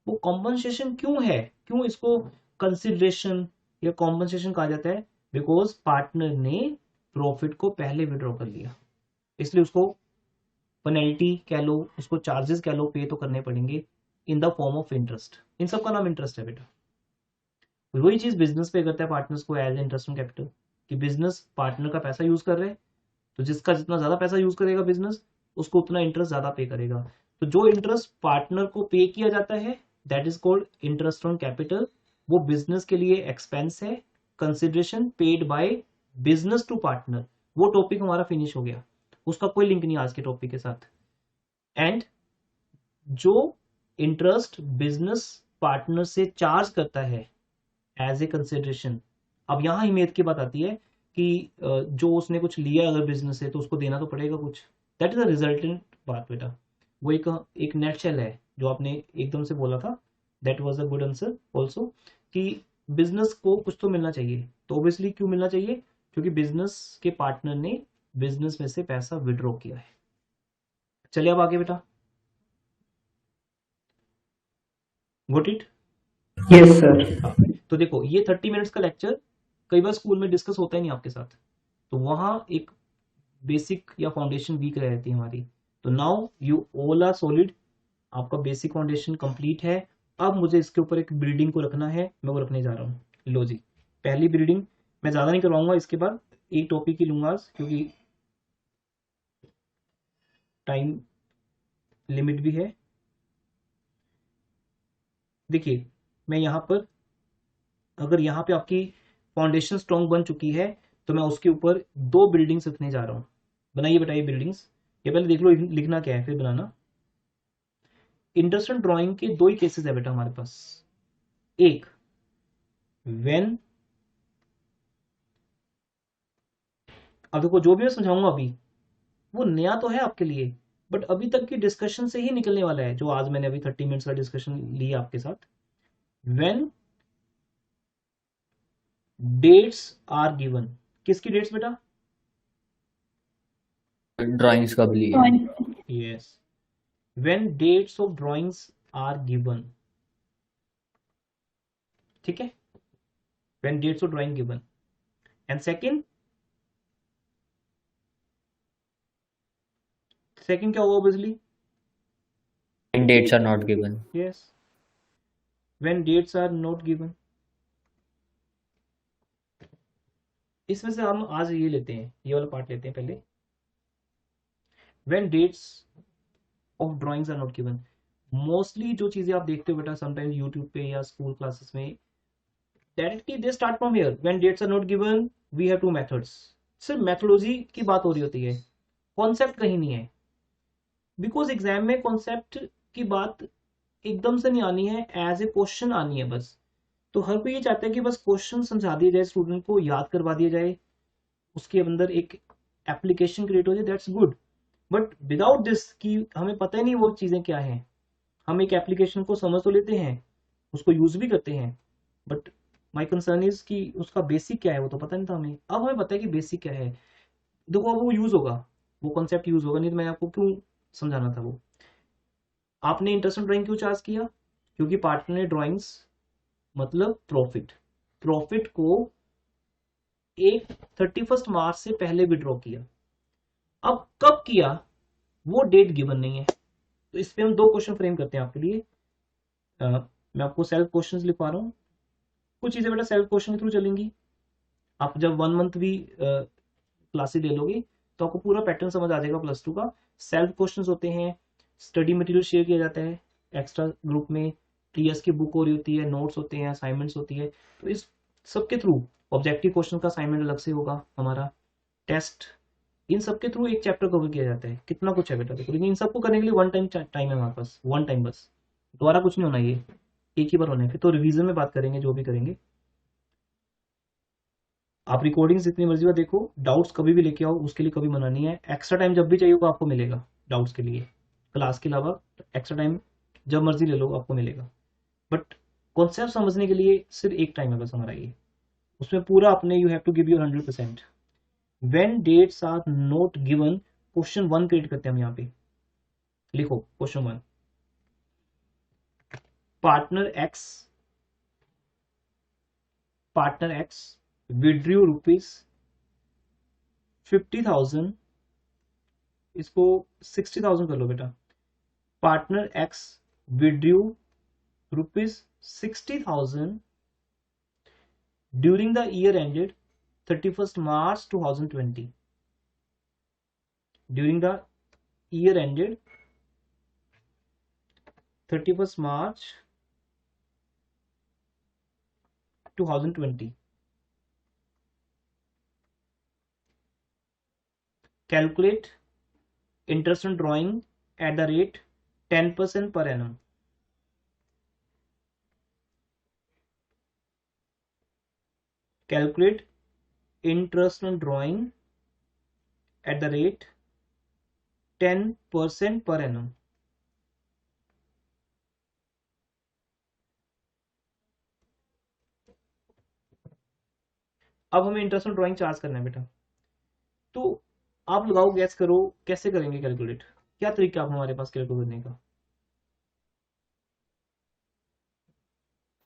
Speaker 1: वो compensation क्यों है, क्यों इसको consideration या compensation कहा जाता है? Because partner ने profit को पहले withdraw कर लिया, इसलिए उसको penalty कह लो, उसको charges कह लो, pay तो करने पड़ेंगे in the form of interest। इन सब का नाम इंटरेस्ट है बेटा। वही चीज बिजनेस पे करता है पार्टनर्स को एज इंटरेस्ट ऑन कैपिटल, कि बिजनेस पार्टनर का पैसा यूज कर रहे हैं, तो जिसका जितना ज्यादा पैसा यूज करेगा बिजनेस, उसको उतना इंटरेस्ट ज्यादा पे करेगा। तो जो इंटरेस्ट पार्टनर को पे किया जाता है that is called interest on capital. वो बिजनेस के लिए एक्सपेंस है, consideration paid by business to partner. वो टॉपिक हमारा फिनिश हो गया, उसका कोई लिंक नहीं आज के टॉपिक के साथ। एंड जो इंटरेस्ट बिजनेस पार्टनर से चार्ज करता है एज ए कंसिडरेशन, अब यहां ही मेथ की बात आती है कि जो उसने कुछ लिया अगर बिजनेस है तो उसको देना तो पड़ेगा कुछ, दैट इज अ रिजल्टेंट बात बेटा। वो एक नेटशेल है जो आपने एकदम से बोला था, that was a good answer also, कि बिजनेस को कुछ तो मिलना चाहिए। तो ऑब्वियसली क्यों मिलना चाहिए, क्योंकि बिजनेस के पार्टनर ने बिजनेस में से पैसा विड्रॉ किया है। चलिए अब आगे बेटा, गोट इट?
Speaker 3: Yes sir.
Speaker 1: तो देखो ये 30 मिनट्स का लेक्चर कई बार स्कूल में डिस्कस होता ही नहीं आपके साथ, तो वहां एक बेसिक या फाउंडेशन वीक रहती है हमारी। तो now you all are solid, आपका बेसिक फाउंडेशन कंप्लीट है। अब मुझे इसके ऊपर एक बिल्डिंग को रखना है, मैं वो रखने जा रहा हूँ। लो जी, पहली बिल्डिंग मैं ज़्यादा नहीं करवाऊंगा, इसके बाद एक टॉपिक ही लूंगा आज, क्योंकि टाइम लिमिट भी है। देखिए मैं यहाँ पर, अगर यहाँ पे आपकी फाउंडेशन स्ट्रॉन्ग बन चुकी है तो मैं उसके ऊपर 2 बिल्डिंग्स रखने जा रहा हूँ। बनाइए बेटा ये बिल्डिंग्स, ये पहले देख लो लिखना क्या है फिर बनाना। इंटरेस्टेड ड्राइंग के 2 ही केसेस है बेटा हमारे पास। एक, व्हेन, अब देखो जो भी मैं समझाऊंगा अभी वो नया तो है आपके लिए, बट अभी तक की डिस्कशन से ही निकलने वाला है, जो आज मैंने अभी 30 मिनट्स का डिस्कशन लिया आपके साथ। व्हेन डेट्स आर गिवन, किसकी डेट्स बेटा?
Speaker 2: ड्राइंग्स कब ली है?
Speaker 1: Yes, when dates of drawings are given, ठीक है, when dates of drawing given. And second क्या होगा obviously?
Speaker 2: When dates are not given.
Speaker 1: Yes, when dates are not given. इसमें से हम आज ये लेते हैं, ये वाला पार्ट लेते हैं पहले। When dates of drawings are not given, mostly जो चीजें आप देखते हो बेटा समटाइम्स यूट्यूब पे या स्कूल क्लासेस में, directly they start from here, when dates are not given we have 2 methods. सिर्फ मेथोडोलॉजी की बात हो रही होती है, कॉन्सेप्ट कहीं नहीं है। बिकॉज एग्जाम में कॉन्सेप्ट की बात एकदम से नहीं आनी है, एज ए क्वेश्चन आनी है बस। तो हर कोई ये चाहता है कि बस क्वेश्चन समझा दिया जाए, स्टूडेंट को याद करवा दिया जाए, उसके अंदर एक एप्लीकेशन क्रिएट हो जाए, that's good. But without this कि हमें पता ही नहीं वो चीजें क्या हैं, हम एक एप्लीकेशन को समझ तो लेते हैं, उसको यूज भी करते हैं, बट माई कंसर्न इज कि उसका बेसिक क्या है वो तो पता नहीं था हमें। अब हमें पता है कि बेसिक क्या है, देखो अब वो यूज होगा, वो कॉन्सेप्ट यूज होगा, नहीं तो मैं आपको क्यों समझाना था वो। आपने इंटरेस्टेड ड्राइंग क्यों चार्ज किया? क्योंकि पार्टनर ने ड्राइंग्स मतलब प्रॉफिट को एक 31 मार्च से पहले विड्रॉ किया। अब कब किया वो डेट गिवन नहीं है, तो इस पे हम 2 क्वेश्चन फ्रेम करते हैं आपके लिए। मैं आपको सेल्फ क्वेश्चंस लिखवा रहा हूँ, कुछ चीजें बेटा सेल्फ क्वेश्चन के थ्रू चलेंगी। आप जब 1 मंथ भी क्लासेस ले लोगे तो आपको पूरा पैटर्न समझ आ जाएगा +2 का। सेल्फ क्वेश्चंस होते हैं, स्टडी मटेरियल शेयर किया जाता है एक्स्ट्रा ग्रुप में, टीएस की बुक हो रही होती है, नोट्स होते हैं, असाइनमेंट्स होती है, तो इस सब के थ्रू ऑब्जेक्टिव क्वेश्चन का असाइनमेंट अलग से होगा हमारा, टेस्ट, इन सब के थ्रू एक चैप्टर कवर किया जाता है। कितना कुछ है बेटा देखो, लेकिन इन सबको करने के लिए 1 टाइम है हमारे पास, 1 टाइम बस, दोबारा कुछ नहीं होना, ये एक ही बार होना है। फिर तो रिवीजन में बात करेंगे जो भी करेंगे। आप रिकॉर्डिंग्स जितनी मर्जी बार देखो, डाउट्स कभी भी लेके आओ, उसके लिए कभी मना नहीं है। एक्स्ट्रा टाइम जब भी चाहिए होगा आपको मिलेगा डाउट्स के लिए, क्लास के अलावा एक्स्ट्रा टाइम जब मर्जी ले लो आपको मिलेगा। बट कॉन्सेप्ट समझने के लिए सिर्फ एक टाइम है बस हमारा ये, उसमें पूरा अपने you have to give your 100%। When dates are not given, question 1 create करते हैं हम यहाँ पे, लिखो क्वेश्चन 1, पार्टनर एक्स विड्रू ₹50,000, इसको 60,000 कर लो बेटा। Partner x withdrew ₹60,000 during the year ended 31st March 2020, during the year ended 31st March 2020. Calculate interest on drawing at the rate 10% per annum. Calculate interest on drawing at the rate 10% per annum. अब हमें इंटरेस्ट ऑन ड्राइंग चार्ज करना है बेटा, तो आप लगाओ, गैस करो कैसे करेंगे कैलकुलेट, क्या तरीका आप हमारे पास कैलकुलेट करने का?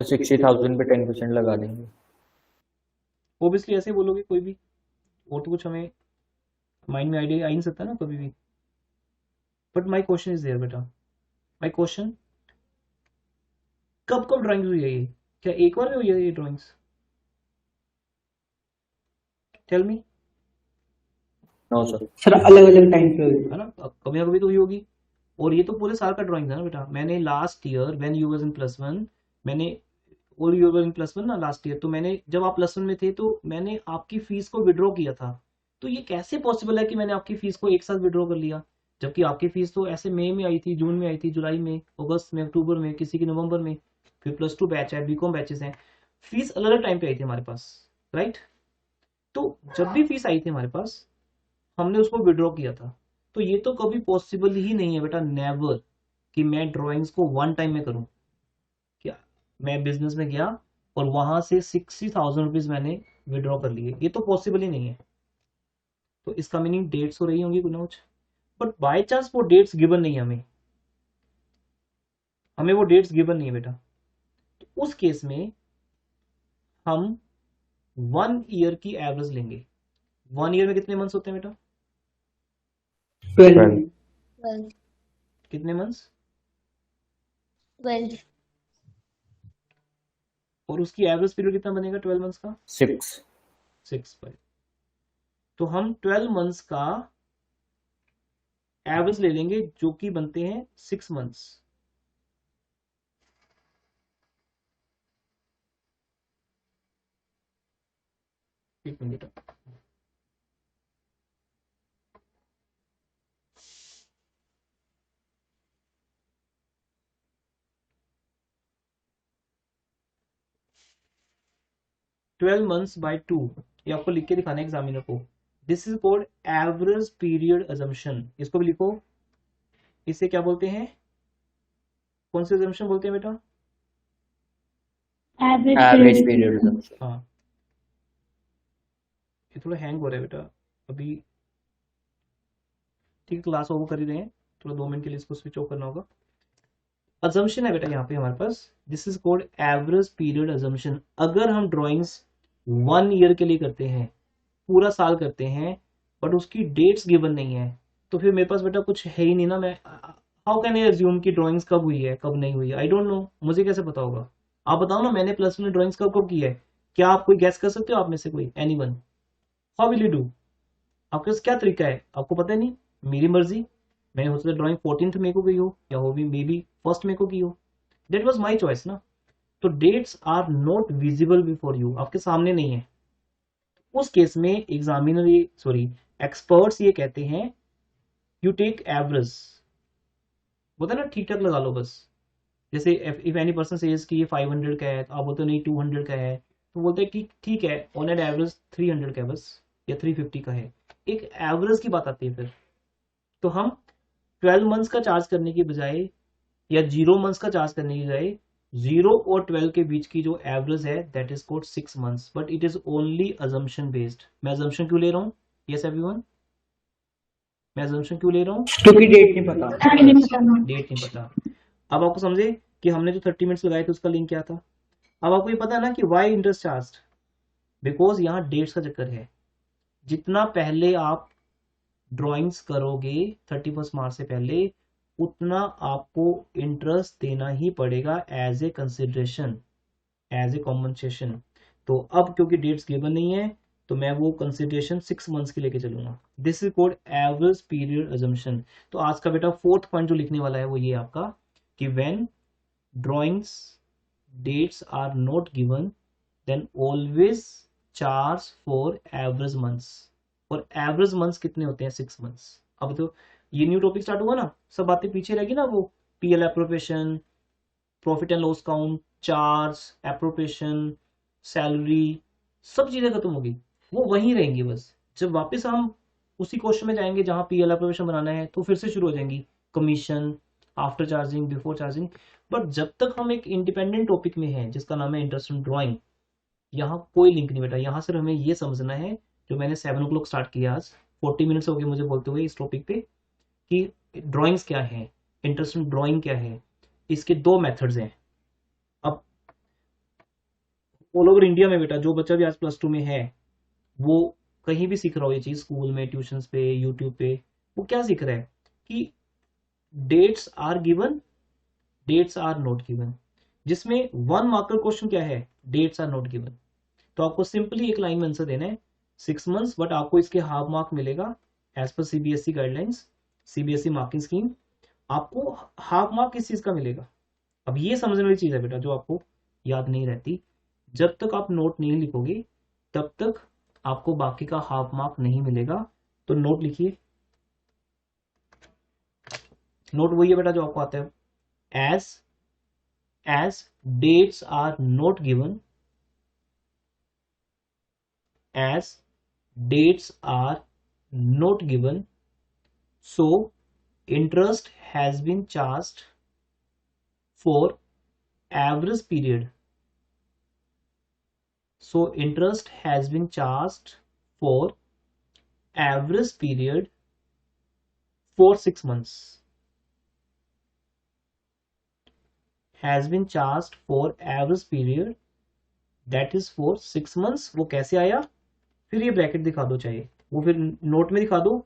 Speaker 2: 60,000 पे 10% लगा देंगे।
Speaker 1: ओबियसली ऐसे बोलोगे कोई भी, और तो कुछ हमें माइंड में आइडिया आ ही नहीं सकता ना कभी भी। But my question is there बेटा, माई क्वेश्चन, कब कब ड्राइंग हुई है ये? क्या एक बार में हुई है ये drawings? Tell me.
Speaker 2: No sir.
Speaker 3: Sir अलग अलग टाइम पे हुई
Speaker 1: है ना, कभी ना कभी तो हुई होगी। और ये तो पूरे साल का ड्राइंग था ना बेटा। मैंने last year when you was in +1, मैंने और यू वर इन +1 ना लास्ट ईयर, तो मैंने जब आप +1 में थे तो मैंने आपकी फीस को विड्रॉ किया था। तो ये कैसे पॉसिबल है कि मैंने आपकी फीस को एक साथ विड्रॉ कर लिया, जबकि आपकी फीस तो ऐसे मई में आई थी, जून में आई थी, जुलाई में, अगस्त में, अक्टूबर में, किसी की नवंबर में, फिर +2 बैच है, बीकॉम बैचेस हैं, फीस अलग अलग टाइम पे आई थी हमारे पास, राइट? तो जब भी फीस आई थी हमारे पास हमने उसको विड्रॉ किया था। तो ये तो कभी पॉसिबल ही नहीं है बेटा, नेवर, कि मैं ड्राइंग्स को वन टाइम में करूं। क्या मैं बिजनेस में गया और वहां से 60,000 रुपीज मैंने विड्रॉ कर लिए? ये तो पॉसिबल ही नहीं है। तो इसका मीनिंग डेट्स हो रही होंगी कुछ, बट बाय चांस वो डेट्स गिवन नहीं है हमें वो डेट्स गिवन नहीं है बेटा। तो उस केस में हम 1 ईयर की एवरेज लेंगे। 1 ईयर में कितने मंथ्स होते हैं बेटा?
Speaker 3: 12।
Speaker 6: 12
Speaker 1: कितने मंथ्स?
Speaker 6: 12
Speaker 1: और उसकी एवरेज पीरियड कितना बनेगा 12 मंथ्स का?
Speaker 2: 6
Speaker 1: पर तो हम 12 मंथ्स का एवरेज ले लेंगे जो कि बनते हैं 6 मंथ्स। एक मिनट, ट्वेल्व मंथ्स बाय 2, ये आपको लिख के दिखाना है एग्जामिनर को। This is called average period assumption. इसको भी लिखो। इसे क्या बोलते हैं? कौन सी अजम्पशन बोलते हैं बेटा?
Speaker 2: Average period.
Speaker 1: हाँ, ये थोड़ा हैंग हो रहा है बेटा अभी। ठीक, क्लास ओवर कर ही रहे हैं, थोड़ा 2 मिनट के लिए इसको स्विच ऑफ करना होगा। अजम्पशन है बेटा यहाँ पे हमारे पास, this is called average period assumption. अगर हम ड्राइंग्स 1 ईयर के लिए करते हैं, पूरा साल करते हैं, बट उसकी डेट्स गिवन नहीं है, तो फिर मेरे पास बेटा कुछ है ही नहीं ना। मैं हाउ कैन आई अज्यूम कि ड्राइंग्स कब हुई है कब नहीं हुई है? आई डोंट नो, मुझे कैसे पता होगा? आप बताओ ना, मैंने +1 में ड्राइंग्स कब कब की है? क्या आप कोई गैस कर सकते हो आप में से कोई? Anyone? How will you do? आपके पास क्या तरीका है? आपको पता नहीं, मेरी मर्जी। मैंने हो सकता है ड्राइंग 14th मई को की हो, या हो भी मे बी 1 मई को की हो। दैट वाज माय चॉइस ना। तो dates are not visible before you, आपके सामने नहीं है। उस केस में एग्जामिनर एक्सपर्ट्स ये कहते हैं यू टेक एवरेज। बोलते ना ठीक ठाक लगा लो बस। जैसे इफ एनी पर्सन सेज कि ये 500 का है, तो आप बोलते हो नहीं 200 का है, तो बोलते हैं कि ठीक है, ऑन एन एवरेज 300 का है बस, या 350 का है। एक एवरेज की बात आती है फिर। तो हम 12 मंथ्स का चार्ज करने की बजाय, या 0 मंथ्स का चार्ज करने की बजाय, 0 और 12 के बीच की जो एवरेज है that is called 6 months, but it is only assumption based. मैं अजम्पशन क्यों ले रहा हूँ? यस एवरीवन, मैं अजम्पशन क्यों ले रहा हूँ?
Speaker 3: क्योंकि डेट नहीं पता।
Speaker 1: डेट नहीं पता। अब आपको समझे कि हमने जो 30 मिनट्स लगाए थे उसका लिंक क्या था? अब आपको ये पता है ना कि वाई इंटरेस्ट चार्ज? बिकॉज यहाँ डेट्स का चक्कर है। जितना पहले आप ड्राइंग्स करोगे 31 मार्च से पहले, उतना आपको इंटरेस्ट देना ही पड़ेगा as a consideration, as a compensation. तो अब क्योंकि डेट्स गिवन नहीं है, तो मैं वो कंसिडरेशन 6 मंथ्स की लेके चलूंगा। This is called average period assumption. तो आज का बेटा 4th पॉइंट जो लिखने वाला है वो ये आपका, कि when drawings dates are not given then always charge for average months. और एवरेज मंथ्स कितने होते हैं? 6 मंथ्स। अब तो ये न्यू टॉपिक स्टार्ट हुआ ना, सब बातें पीछे रहेगी ना। वो PL appropriation, profit and loss count, charge, appropriation, salary, सब चीजें खत्म होगी, वो वहीं रहेंगी बस। जब वापस हम उसी क्वेश्चन में जाएंगे जहां पीएल एप्रोप्रिएशन बनाना है, तो फिर से शुरू हो जाएंगी commission, after charging, before charging. But जब तक हम एक इंडिपेंडेंट टॉपिक में हैं जिसका नाम है इंटरेस्ट इन ड्राइंग, यहाँ कोई लिंक नहीं बेटा। यहाँ सिर्फ हमें ये समझना है, जो मैंने 7 o'clock स्टार्ट किया आज, 40 मिनट्स हो गए मुझे बोलते हुए इस टॉपिक पे, कि ड्राइंग्स क्या है, इंटरेस्ट इन ड्राइंग क्या है। इसके 2 मेथड्स हैं। अब ऑल ओवर इंडिया में बेटा जो बच्चा भी आज +2 में है, वो कहीं भी सीख रहा हो ये चीज, स्कूल में, ट्यूशन पे, यूट्यूब पे, वो क्या सीख रहा है कि dates are given, dates are not given, जिसमें 1 मार्कर क्वेश्चन क्या है, डेट्स आर नॉट गिवन। तो आपको सिंपली एक लाइन में आंसर देना है 6 मंथ्स, बट आपको इसके हाफ मार्क मिलेगा as per CBSE guidelines, CBSE marking scheme. आपको हाफ मार्क किस चीज का मिलेगा, अब ये समझने वाली चीज है बेटा जो आपको याद नहीं रहती। जब तक आप नोट नहीं लिखोगे तब तक आपको बाकी का हाफ मार्क नहीं मिलेगा। तो नोट लिखिए, नोट वही है बेटा जो आपको आता है, as dates are not given, as dates are not given, so interest has been charged for average period, so interest has been charged for average period for 6 months, has been charged for average period that is for 6 months। वो कैसे आया, फिर ये ब्रैकेट दिखा दो, चाहे वो फिर नोट में दिखा दो,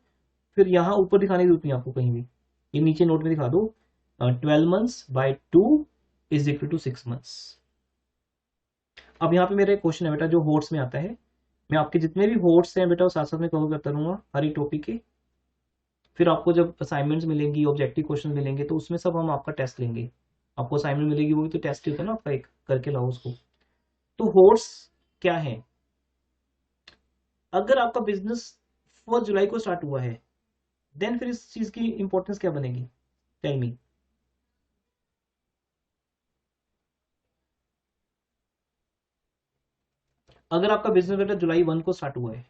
Speaker 1: फिर यहाँ ऊपर दिखाने की जरूरत नहीं आपको कहीं भी, ये नीचे नोट में दिखा दो। 12 months by 2 is equal to 6 months. अब यहाँ पे मेरा एक क्वेश्चन है बेटा जो होर्स में आता है, मैं आपके जितने भी होर्स हैं बेटा वो साथ साथ में कवर करता रहूंगा हर एक टॉपिक के। फिर आपको जब असाइनमेंट्स मिलेंगी, ऑब्जेक्टिव क्वेश्चन मिलेंगे, तो उसमें सब हम आपका टेस्ट लेंगे। आपको असाइनमेंट मिलेगी वो भी तो टेस्ट ही होता है ना आपका, एक करके लाओ उसको। तो होर्स क्या है, अगर आपका बिजनेस 4 जुलाई को स्टार्ट हुआ है देन फिर इस चीज की इंपॉर्टेंस क्या बनेगी, टेल मी। अगर आपका बिजनेस बेटा जुलाई 1 को स्टार्ट हुआ है,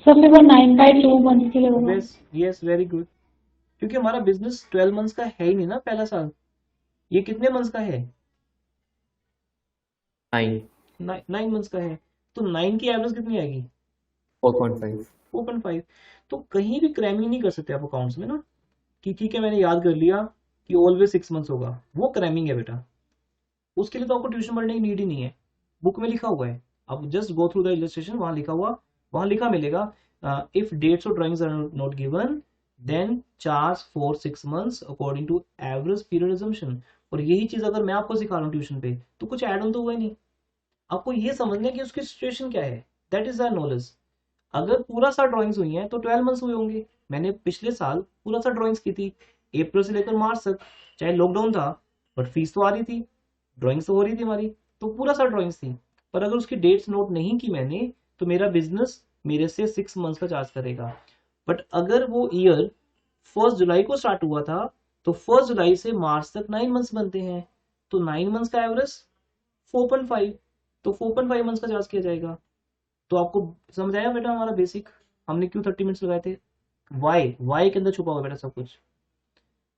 Speaker 4: सर फिर वो 9/2 मंथ के लिए होगा।
Speaker 1: यस वेरी गुड, क्योंकि हमारा बिजनेस 12 मंथ्स का है ही नहीं ना पहला साल, ये कितने मंथ्स का है, 9 मंथ्स का है। तो 9 की एवरेज कितनी आएगी, 4.5। तो कहीं भी क्रैमिंग नहीं कर सकते आप अकाउंट्स में ना, कि ठीक है मैंने याद कर लिया कि ऑलवेज 6 मंथ्स होगा, वो क्रैमिंग है बेटा। उसके लिए तो आपको ट्यूशन पढ़ने की नीड ही नहीं है, बुक में लिखा हुआ है, आप just go through the illustration, वहां लिखा हुआ, वहां लिखा मिलेगा इफ डेट्स और drawings are not given then charge for 6 months according to average period assumption. और यही चीज अगर मैं आपको सिखा रहा हूँ ट्यूशन पे तो कुछ ऐड ऑन तो हुआ ही नहीं, आपको ये समझना कि उसकी सिचुएशन क्या है, दैट इज आवर नॉलेज। अगर पूरा साल ड्राइंग्स हुई हैं तो 12 मंथ्स हुए होंगे, मैंने पिछले साल पूरा साल ड्राइंग्स की थी अप्रैल से लेकर मार्च तक, चाहे लॉकडाउन था बट फीस तो आ रही थी, ड्राइंग्स तो हो रही थी हमारी, तो पूरा साल ड्राइंग्स थी। पर अगर उसकी डेट्स नोट नहीं की मैंने तो मेरा बिजनेस मेरे से 6 मंथ्स का चार्ज करेगा। बट अगर वो ईयर 1 जुलाई को स्टार्ट हुआ था तो 1 जुलाई से मार्च तक 9 मंथ्स बनते हैं, तो 9 मंथ्स का एवरेज 4.5, तो 4.5 मंथ्स का चार्ज किया जाएगा। तो आपको समझ आया बेटा हमारा बेसिक, हमने क्यों 30 मिनट्स लगाए थे, वाई के अंदर छुपा हुआ बेटा सब कुछ,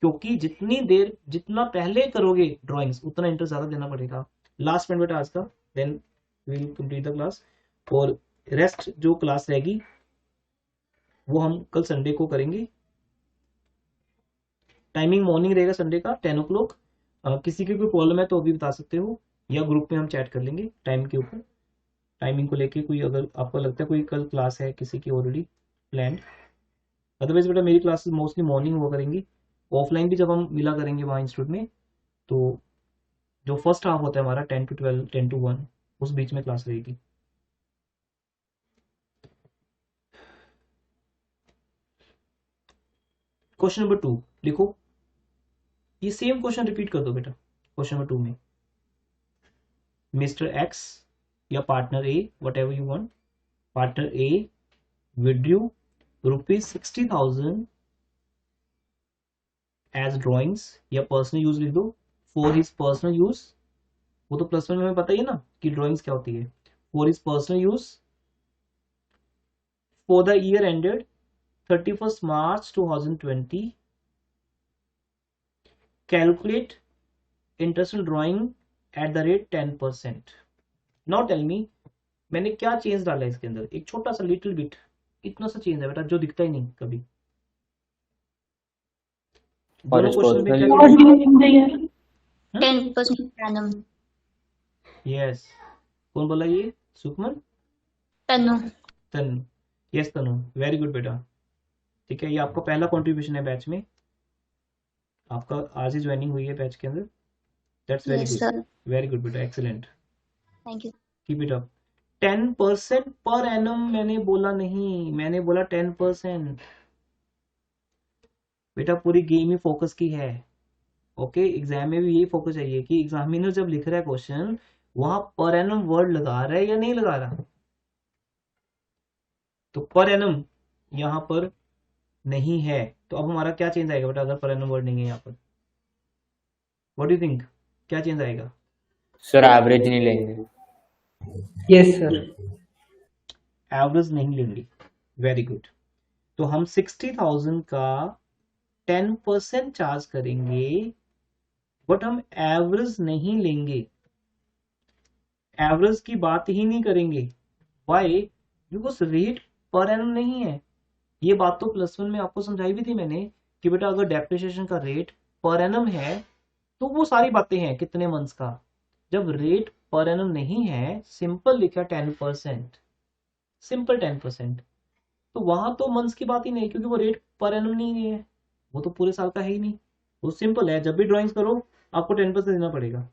Speaker 1: क्योंकि जितनी देर जितना पहले करोगे ड्राइंग्स उतना इंटरेस्ट ज्यादा देना पड़ेगा। लास्ट पॉइंट बेटा आज का, then we will complete the class, और रेस्ट जो क्लास रहेगी वो हम कल संडे को करेंगे। टाइमिंग मॉर्निंग रहेगा संडे का 10 o'clock। किसी की कोई प्रॉब्लम है तो अभी बता सकते हो, या ग्रुप में हम चैट कर लेंगे टाइम के ऊपर, टाइमिंग को लेके कोई अगर आपको लगता है कोई कल क्लास है किसी की ऑलरेडी प्लान। अदरवाइज बेटा मेरी क्लासेस मोस्टली मॉर्निंग हुआ करेंगी, ऑफलाइन भी जब हम मिला करेंगे वहाँ इंस्टीट्यूट में, तो जो फर्स्ट हाफ होता है हमारा 10 to 12, 10 to 1, उस बीच में क्लास रहेगी। क्वेश्चन नंबर 2 लिखो, ये सेम क्वेश्चन रिपीट कर दो बेटा। क्वेश्चन नंबर 2 में मिस्टर एक्स या partner A, whatever you want, partner A withdrew ₹60,000 as drawings या पर्सनल यूज लिख दो, फॉर हिज पर्सनल यूज, वो तो प्लस वन में हमें पता ही है ना कि ड्रॉइंग्स क्या होती है, for his personal use for the year ended 31st March 2020, calculate interest in drawing at the rate 10%। Now tell me मैंने क्या चेंज डाला है इसके अंदर, एक छोटा सा लिटिल बिट, इतना सा चेंज है बेटा जो दिखता ही नहीं कभी। दोनों क्वेश्चन में क्या
Speaker 4: और during the year
Speaker 6: 10% per annum.
Speaker 1: Yes, कौन बोला ये, सुखमन,
Speaker 6: तनु.
Speaker 1: तनु, यस तनु, वेरी गुड बेटा, ठीक है, ये आपका पहला कंट्रीब्यूशन है बैच में, आपका आज ही ज्वाइनिंग हुई है बैच के अंदर। That's very
Speaker 6: Yes,
Speaker 1: good,
Speaker 6: sir.
Speaker 1: Very good बेटा, excellent,
Speaker 6: Thank you.
Speaker 1: Keep it up. 10% per annum मैंने बोला नहीं, मैंने बोला 10%। बेटा पूरी गेम ही फोकस की है। ओके, एग्जाम में भी यही फोकस चाहिए कि एग्जामिनर जब लिख रहा है क्वेश्चन, वहां पर एनम वर्ड लगा रहा है या नहीं लगा रहा। तो पर एनम यहाँ पर नहीं है, तो अब हमारा क्या चेंज आएगा बेटा, अगर पर एनम वर्ड नहीं है यहाँ पर? व्हाट डू यू थिंक, क्या चेंज आएगा?
Speaker 2: सर एवरेज नहीं लेंगे।
Speaker 3: Yes sir.
Speaker 1: एवरेज नहीं लेंगे, वेरी गुड। तो हम 60,000 का 10% चार्ज करेंगे, बट हम एवरेज नहीं लेंगे, एवरेज की बात ही नहीं करेंगे। Why? Because rate per annum नहीं है। ये बात तो +1 में आपको समझाई भी थी मैंने कि बेटा अगर डेप्रिसिएशन का रेट पर एनम है तो वो सारी बातें हैं कितने मंथ्स का। जब रेट पर एनम नहीं है, सिंपल लिखा 10%, सिंपल 10%, तो वहां तो मंथ्स की बात ही नहीं, क्योंकि वो रेट पर एनम नहीं है, वो तो पूरे साल का है ही नहीं। वो सिंपल है, जब भी ड्राइंग्स करो आपको 10% देना पड़ेगा।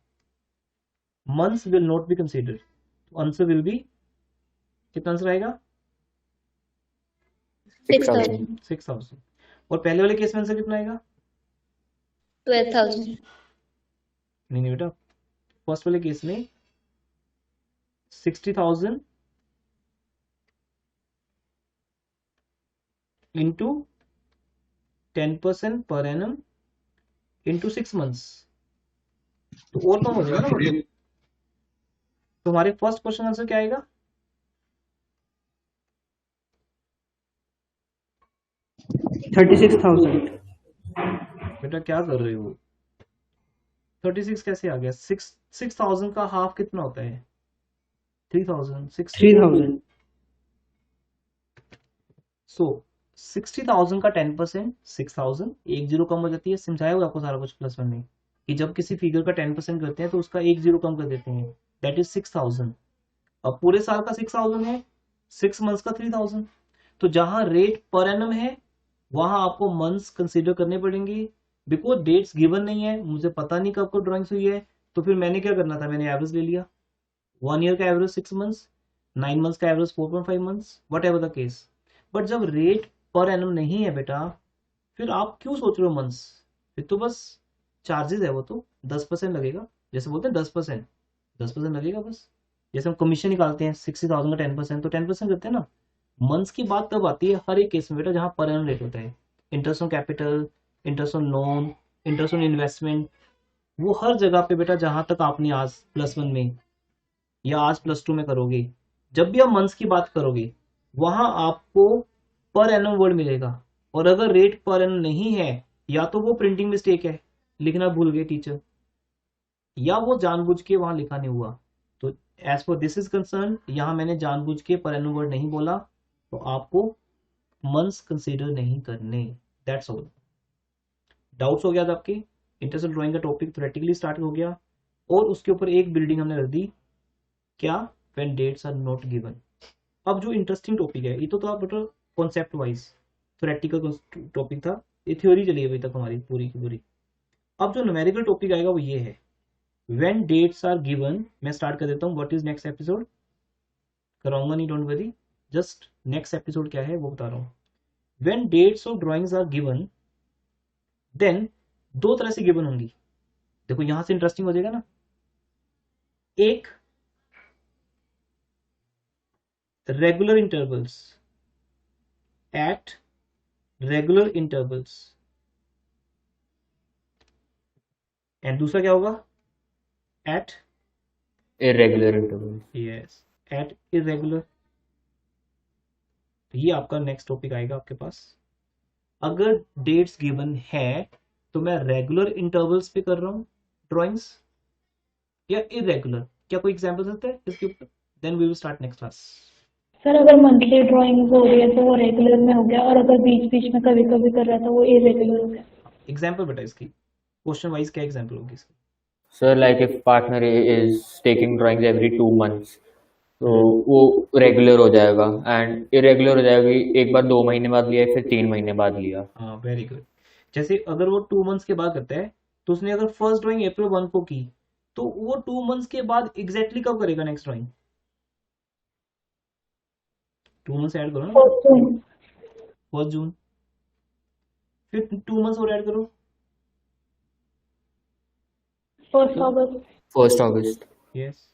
Speaker 1: Months will not be considered, answer will be, कितना आंसर आएगा?
Speaker 6: 6,000.
Speaker 1: 6,000। और पहले वाले केस में आंसर कितना आएगा?
Speaker 6: 12,000.
Speaker 1: नहीं नहीं बेटा, फर्स्ट वाले केस में 60,000 into 10% per annum into 6 months, तो और कम हो जाएगा ना मतलब। तो हमारे फर्स्ट क्वेश्चन आंसर क्या आएगा?
Speaker 3: 36,000।
Speaker 1: बेटा क्या कर रहे हो, 36 कैसे आ गया? 6,000 का हाफ कितना होता है? 3,000।
Speaker 3: 3,000।
Speaker 1: सो 60,000 का 10% 6,000, एक जीरो कम हो जाती है। समझाया हुआ आपको सारा कुछ +1 में कि जब किसी फिगर का 10% करते हैं तो उसका एक जीरो कम कर देते हैं, दैट इज 6,000। अब पूरे साल का 6,000 है, 6 मंथ्स का 3,000। तो जहां रेट पर एनम है वहां आपको मंथ्स कंसीडर करने पड़ेंगे, बिकॉज डेट्स गिवन नहीं है, मुझे पता नहीं कब को ड्राइंग्स हुई है। तो फिर मैंने क्या करना था, मैंने एवरेज ले लिया। 1 ईयर का एवरेज 6 मंथ्स, 9 मंथ्स का average 4.5 months, what ever the case. But जब रेट पर एनम नहीं है बेटा, फिर आप क्यों सोच रहे हो मंथ्स? फिर तो बस चार्जेस है, वो तो 10% लगेगा, जैसे बोलते हैं 10%, 10% लगेगा बस। जैसे हम कमीशन निकालते हैं 60,000 का 10%, तो 10% करते हैं ना। मंथ्स की बात तब आती है हर एक केस में बेटा जहां पर एनम रेट होता है। Interest on capital, interest on loan, interest on investment, वो हर जगह पे बेटा जहां तक आपने आज +1 में या आज +2 में करोगे, जब भी आप मंथ्स की बात करोगे वहां आपको पर एनम वर्ड मिलेगा। और अगर रेट पर एनम नहीं है, या तो वो प्रिंटिंग मिस्टेक है, लिखना भूल गए टीचर, या वो जानबूझ के वहां लिखा नहीं हुआ। तो as per this is concern, यहां मैंने जानबूझ के पर एनम वर्ड नहीं बोला, तो आपको मंथ्स कंसीडर नहीं करने, दैट्स ऑल। डाउट्स हो गया था आपके? इंटरेस्टेड ड्राइंग का टॉपिक थ्योरेटिकली स्टार्ट हो गया, और उसके ऊपर एक बिल्डिंग हमने रख दी, क्या? When dates are not given. अब जो इंटरेस्टिंग टॉपिक है, ये तो था बेटा कॉन्सेप्ट वाइज थ्योरेटिकल टॉपिक था, ये थ्योरी चली अभी तक हमारी पूरी की पूरी। अब जो न्यूमेरिकल टॉपिक आएगा वो ये है, व्हेन डेट्स आर गिवन। मैं स्टार्ट कर देता हूँ, व्हाट इज नेक्स्ट एपिसोड, कराऊंगा नहीं, don't worry, just next episode क्या है वो बता रहा हूँ। When dates of drawings are given, then दो तरह से गिवन होंगी। देखो यहां से इंटरेस्टिंग हो जाएगा ना। एक, regular intervals, at regular intervals, and दूसरा क्या होगा? At
Speaker 2: irregular interval.
Speaker 1: Yes, at irregular. ये आपका नेक्स्ट टॉपिक आएगा आपके पास। अगर डेट्स गिवन है तो मैं रेगुलर इंटरवल्स पे कर रहा हूं ड्राइंग्स या इरेगुलर, क्या कोई एग्जांपल सकता है इसके ऊपर? Then we will start next class.
Speaker 4: Sir अगर मंथली ड्राइंग हो रही है तो वो रेगुलर में हो गया, और अगर बीच बीच में कभी कभी कर रहा था वो इरेगुलर हो गया।
Speaker 1: एग्जांपल बेटा इसकी, क्वेश्चन वाइज क्या एग्जांपल होगी इसकी?
Speaker 2: Sir, like if partner is taking drawings every 2 months, तो वो रेगुलर हो जाएगा, एंड इरेगुलर हो जाएगा कि एक बार 2 महीने बाद लिया फिर 3 महीने बाद लिया।
Speaker 1: हाँ वेरी गुड। जैसे अगर वो 2 मंथ्स के बाद करता है तो उसने अगर फर्स्ट ड्राइंग April 1 को की तो वो 2 मंथ्स के बाद एग्जैक्टली कब करेगा नेक्स्ट ड्राइंग? 2 मंथ्स ऐड करो ना,
Speaker 4: फर्स्ट जून।
Speaker 1: 1 जून, फिर 2 मंथ्स और ऐड करो,
Speaker 4: first August.
Speaker 2: 1 August.
Speaker 1: Yes,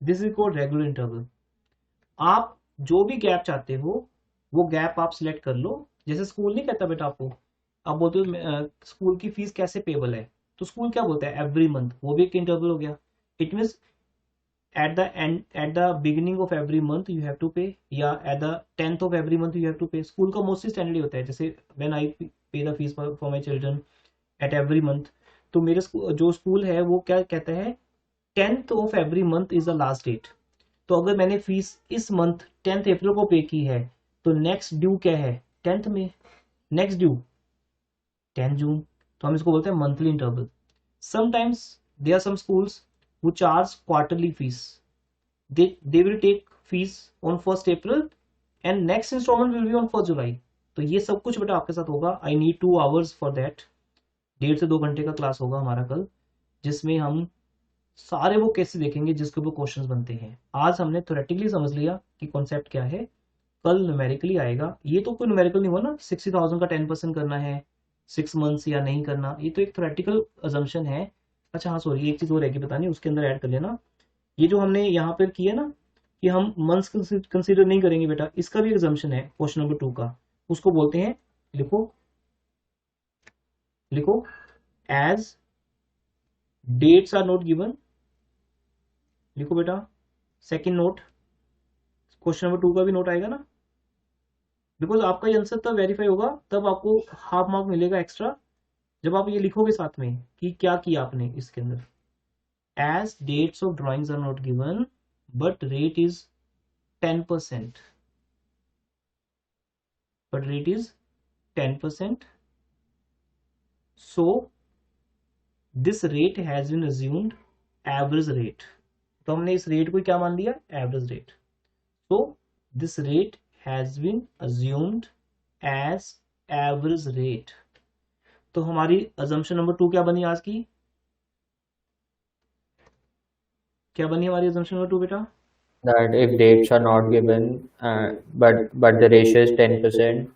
Speaker 1: this is called regular interval. आप जो भी गैप चाहते हो वो गैप आप सिलेक्ट कर लो। जैसे स्कूल नहीं कहता बेटा आपको, आप बोलते हो स्कूल की फीस कैसे पेबल है, तो स्कूल क्या बोलता है एवरी मंथ, वो भी एक इंटरवल हो गया। It means at the end, at the beginning of every month you have to pay, या at the 10th of every month you have to pay। School का मोस्टली स्टैंडर्ड होता है, जैसे when I pay the fees for my children at every month, तो मेरे जो स्कूल है वो क्या कहता है 10th of every month is the last date। तो अगर मैंने फीस इस मंथ 10th अप्रैल को पे की है तो नेक्स्ट ड्यू क्या है 10th में, नेक्स्ट ड्यू 10 जून। तो हम इसको बोलते हैं monthly interval. Sometimes there are some schools who charge quarterly fees, they will take fees on 1st April and next installment will be on 1st July। तो ये सब कुछ बेटा आपके साथ होगा। I need 2 hours for that। 1.5 से 2 घंटे का क्लास होगा हमारा कल, जिसमें हम सारे वो केसेस देखेंगे जिसके ऊपर क्वेश्चंस बनते हैं। आज हमने थ्योरेटिकली समझ लिया कि कॉन्सेप्ट क्या है, कल न्यूमेरिकली आएगा। ये तो कोई न्यूमेरिकल नहीं हुआ ना 60,000 का 10% करना है 6 मंथ्स या नहीं करना, ये तो एक थ्योरेटिकल अजम्पशन है। अच्छा हाँ सॉरी, एक चीज और रहेगी बतानी, उसके अंदर ऐड कर लेना। ये जो हमने यहाँ पर किया ना कि हम मंथ्स कंसीडर नहीं करेंगे बेटा, इसका भी एग्जाम्पशन है क्वेश्चन नंबर 2 का। उसको बोलते हैं, लिखो लिखो, as dates are not given. लिखो बेटा, सेकंड नोट, क्वेश्चन नंबर 2 का भी नोट आएगा ना, बिकॉज आपका ये आंसर तब वेरीफाई होगा, तब आपको हाफ मार्क मिलेगा एक्स्ट्रा जब आप ये लिखोगे साथ में कि क्या किया आपने इसके अंदर। As dates of drawings are not given but rate is 10%, but rate is 10%, so this rate has been assumed average rate। तो हमने इस रेट को क्या मान लिया average rate. so this rate has been assumed as average rate। तो हमारी assumption नंबर 2 क्या बनी आज की, क्या बनी हमारी assumption नंबर 2 बेटा?
Speaker 2: That if dates are not given, but the ratio is 10%,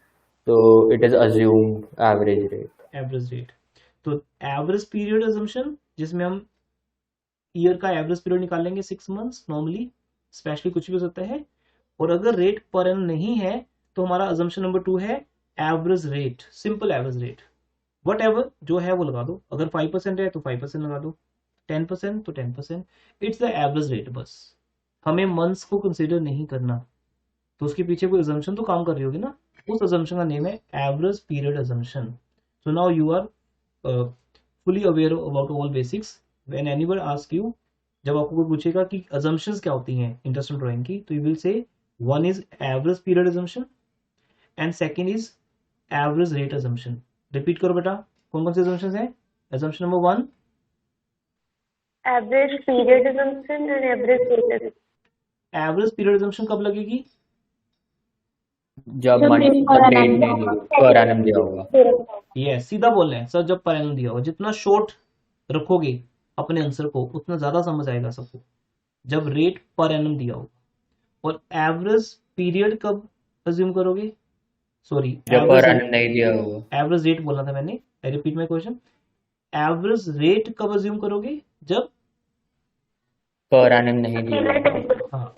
Speaker 2: so it is assumed average rate।
Speaker 1: Average rate. तो एवरेज पीरियड assumption जिसमें हम ईयर का एवरेज पीरियड निकालेंगे 6 मंथ्स नॉर्मली, स्पेशली कुछ भी हो सकता है। और अगर रेट पर एनम नहीं है तो हमारा assumption नंबर 2 है average rate, simple average rate. What ever जो है वो लगा दो, अगर 5% है तो 5% लगा दो, 10% तो 10%, इट्स द एवरेज रेट। बस हमें मंथ्स को कंसीडर नहीं करना, तो उसके पीछे कोई assumption तो काम कर रही होगी ना, उस assumption का नेम है average period assumption। So now you are fully aware about all basics। when anyone ask you, जब आपको कोई पूछेगा कि assumptions क्या होती हैं इंटरेस्टिंग ड्राइंग की, तो you will say one is average period assumption and second is average rate assumption। Repeat करो बेटा, कौन कौन से assumptions हैं? assumption number 1
Speaker 6: Average period assumption and average rate assumption।
Speaker 1: Average period assumption कब लगेगी?
Speaker 2: जब
Speaker 4: जब
Speaker 2: month
Speaker 4: date
Speaker 2: जब
Speaker 4: per
Speaker 2: date
Speaker 4: annum
Speaker 2: नहीं दी, per annum दिया होगा।
Speaker 1: ये सीधा बोल रहे हैं सर, जब पर एनम दिया हो, जितना शॉर्ट रखोगे अपने आंसर को उतना ज्यादा समझ आएगा सबको, जब रेट पर एनम दिया हो। और एवरेज पीरियड कब अज्यूम करोगे, सॉरी
Speaker 2: जब per annum नहीं दिया होगा।
Speaker 1: एवरेज रेट बोलना था मैंने, I repeat my question, average rate कब अज्यूम करोगे जब
Speaker 2: per annum नहीं दिया होगा।
Speaker 1: हाँ।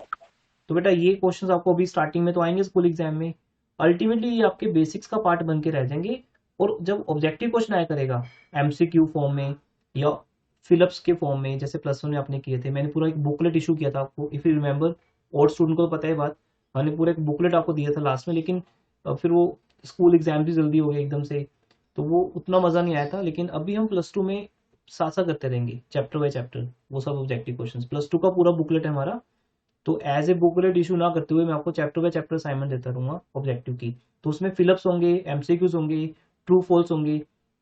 Speaker 1: तो बेटा ये क्वेश्चंस आपको अभी स्टार्टिंग में तो आएंगे स्कूल एग्जाम में, अल्टीमेटली ये आपके बेसिक्स का पार्ट बन के रह जाएंगे। और जब ऑब्जेक्टिव क्वेश्चन आया करेगा एमसीक्यू फॉर्म में या फिलिप्स के फॉर्म में, जैसे +1 में आपने किए थे, मैंने पूरा एक बुकलेट इशू किया था आपको, इफ यू रिमेंबर, और स्टूडेंट को तो पता है बात, मैंने पूरा एक बुकलेट आपको दिया था लास्ट में, लेकिन फिर वो स्कूल एग्जाम भी जल्दी हो गया एकदम से, तो वो उतना मजा नहीं आया था। लेकिन अभी हम +2 में साथ साथ करते रहेंगे चैप्टर बाय चैप्टर वो सब ऑब्जेक्टिव क्वेश्चन। +2 का पूरा बुकलेट है हमारा, तो एज ए बुकलेट इशू ना करते हुए मैं आपको चैप्टर बाय चैप्टर असाइनमेंट देता रहूंगा ऑब्जेक्टिव की। तो उसमें फिलिप्स होंगे, एमसीक्यूज होंगे, ट्रू फॉल्स होंगे,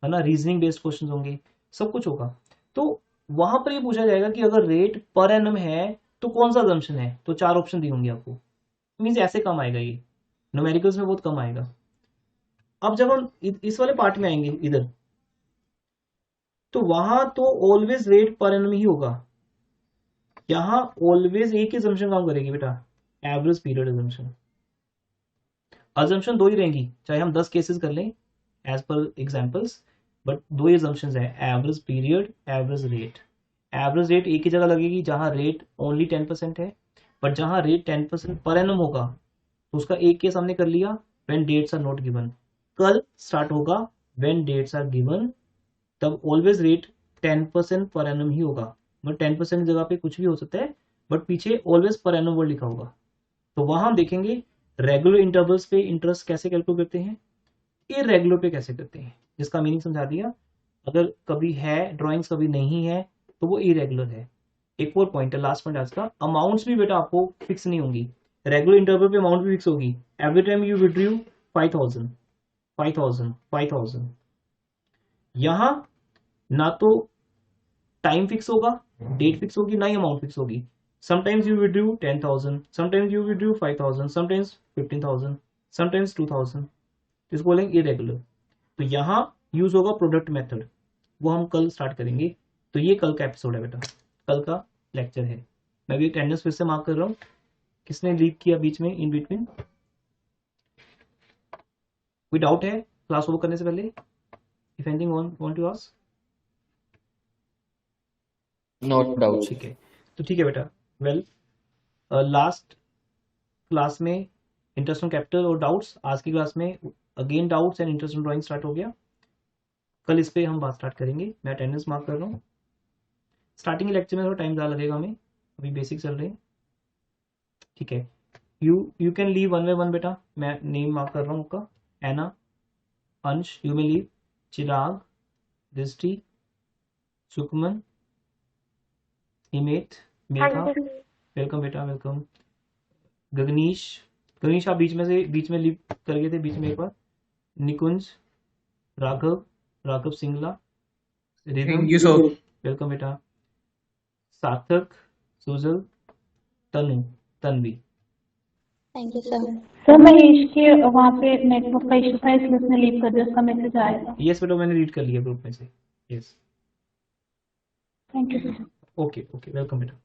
Speaker 1: है ना, रीजनिंग बेस्ड क्वेश्चन होंगे, सब कुछ होगा। तो वहां पर ये पूछा जाएगा कि अगर रेट पर एनम है तो कौन सा assumption है? तो 4 ऑप्शन दी होंगी आपको, मीन्स ऐसे कम आएगा, ये न्यूमेरिकल्स में बहुत कम आएगा। अब जब हम इस वाले पार्ट में आएंगे इधर, तो वहां तो ऑलवेज रेट पर एनम ही होगा, यहां ऑलवेज एक ही assumption काम करेगी बेटा, एवरेज पीरियड assumption। assumption 2 ही रहेंगी, चाहे हम 10 केसेस कर लें एज पर एग्जांपल्स, बट 2 ही assumptions है, average period, average rate. Average rate एक ही जगह लगेगी जहां रेट ओनली 10% है, बट जहां रेट 10% पर एनम होगा तो उसका एक केस हमने कर लिया, when dates are not given. कल स्टार्ट होगा व्हेन डेट्स आर गिवन, तब ऑलवेज रेट 10% पर एनम ही होगा, बट 10% की जगह पे कुछ भी हो सकता है, बट पीछे ऑलवेज पर एनम वर्ड लिखा होगा। तो वहां हम देखेंगे रेगुलर इंटरवल्स पे इंटरेस्ट कैसे कैलकुलेट करते हैं, इरेगुलर पे कैसे करते हैं, जिसका मीनिंग समझा दिया। अगर कभी है ड्राइंग्स कभी नहीं है तो वो इरेगुलर है। एक और पॉइंट है, लास्ट पॉइंट आज का, अमाउंट्स भी बेटा आपको फिक्स नहीं होंगी, रेगुलर इंटरवल पे अमाउंट भी फिक्स होगी। एवरी टाइम यू विड्रू 5000 5000 5000, यहां ना तो टाइम फिक्स होगा, डेट फिक्स होगी, ना ही अमाउंट फिक्स होगी। Sometimes you withdrew 10,000, sometimes you withdrew 5,000, sometimes 15,000, sometimes 2,000, इसको बोलेंगे इरेगुलर। तो यहाँ यूज होगा प्रोडक्ट मेथड, वो हम कल स्टार्ट करेंगे। तो ये कल का एपिसोड है बेटा, कल का लेक्चर है। मैं भी अटेंडेंस फिर से मार्क कर रहा हूँ, किसने लीव किया बीच में, इन बिटवीन? कोई डाउट है क्लास ओवर करने से पहले? If anything want to ask?
Speaker 2: Not doubt.
Speaker 1: ठीक है, तो ठीक है बेटा। वेल, लास्ट क्लास में इंटरेस्ट ऑन कैपिटल और डाउट्स, आज की क्लास में again doubts and interest on drawing start हो गया। कल इस पे हम बात स्टार्ट करेंगे। मैं अटेंडेंस मार्क कर रहा हूँ। स्टार्टिंग लेक्चर में थोड़ा टाइम ज़्यादा लगेगा हमें, अभी बेसिक चल रहे हैं, ठीक है। You can leave one by one बेटा। मैं नेम मार्क कर रहा हूँ आपका, एना, अंश, यू में लीव, चिराग, दृष्टि, सुकमन, हिमेत, मेघा, वेलकम बेटा, वेलकम। गगनीश, गगनीश आप बीच में लीव कर गए थे बीच में एक बार। निकुंज, राघव सिंगला, रिदम, वेलकम बेटा। Sarthak, Sujal, Tanu, Tanvi.
Speaker 6: Thank you sir.
Speaker 4: Sir Mahesh के वहाँ पे नेटवर्क का इशू था इसलिए उसने लीव कर दिया, उसका मैसेज आएगा।
Speaker 1: यस बेटा, मैंने रीड कर लिया ग्रुप में से। Yes,
Speaker 4: thank you sir.
Speaker 1: Okay, welcome बेटा।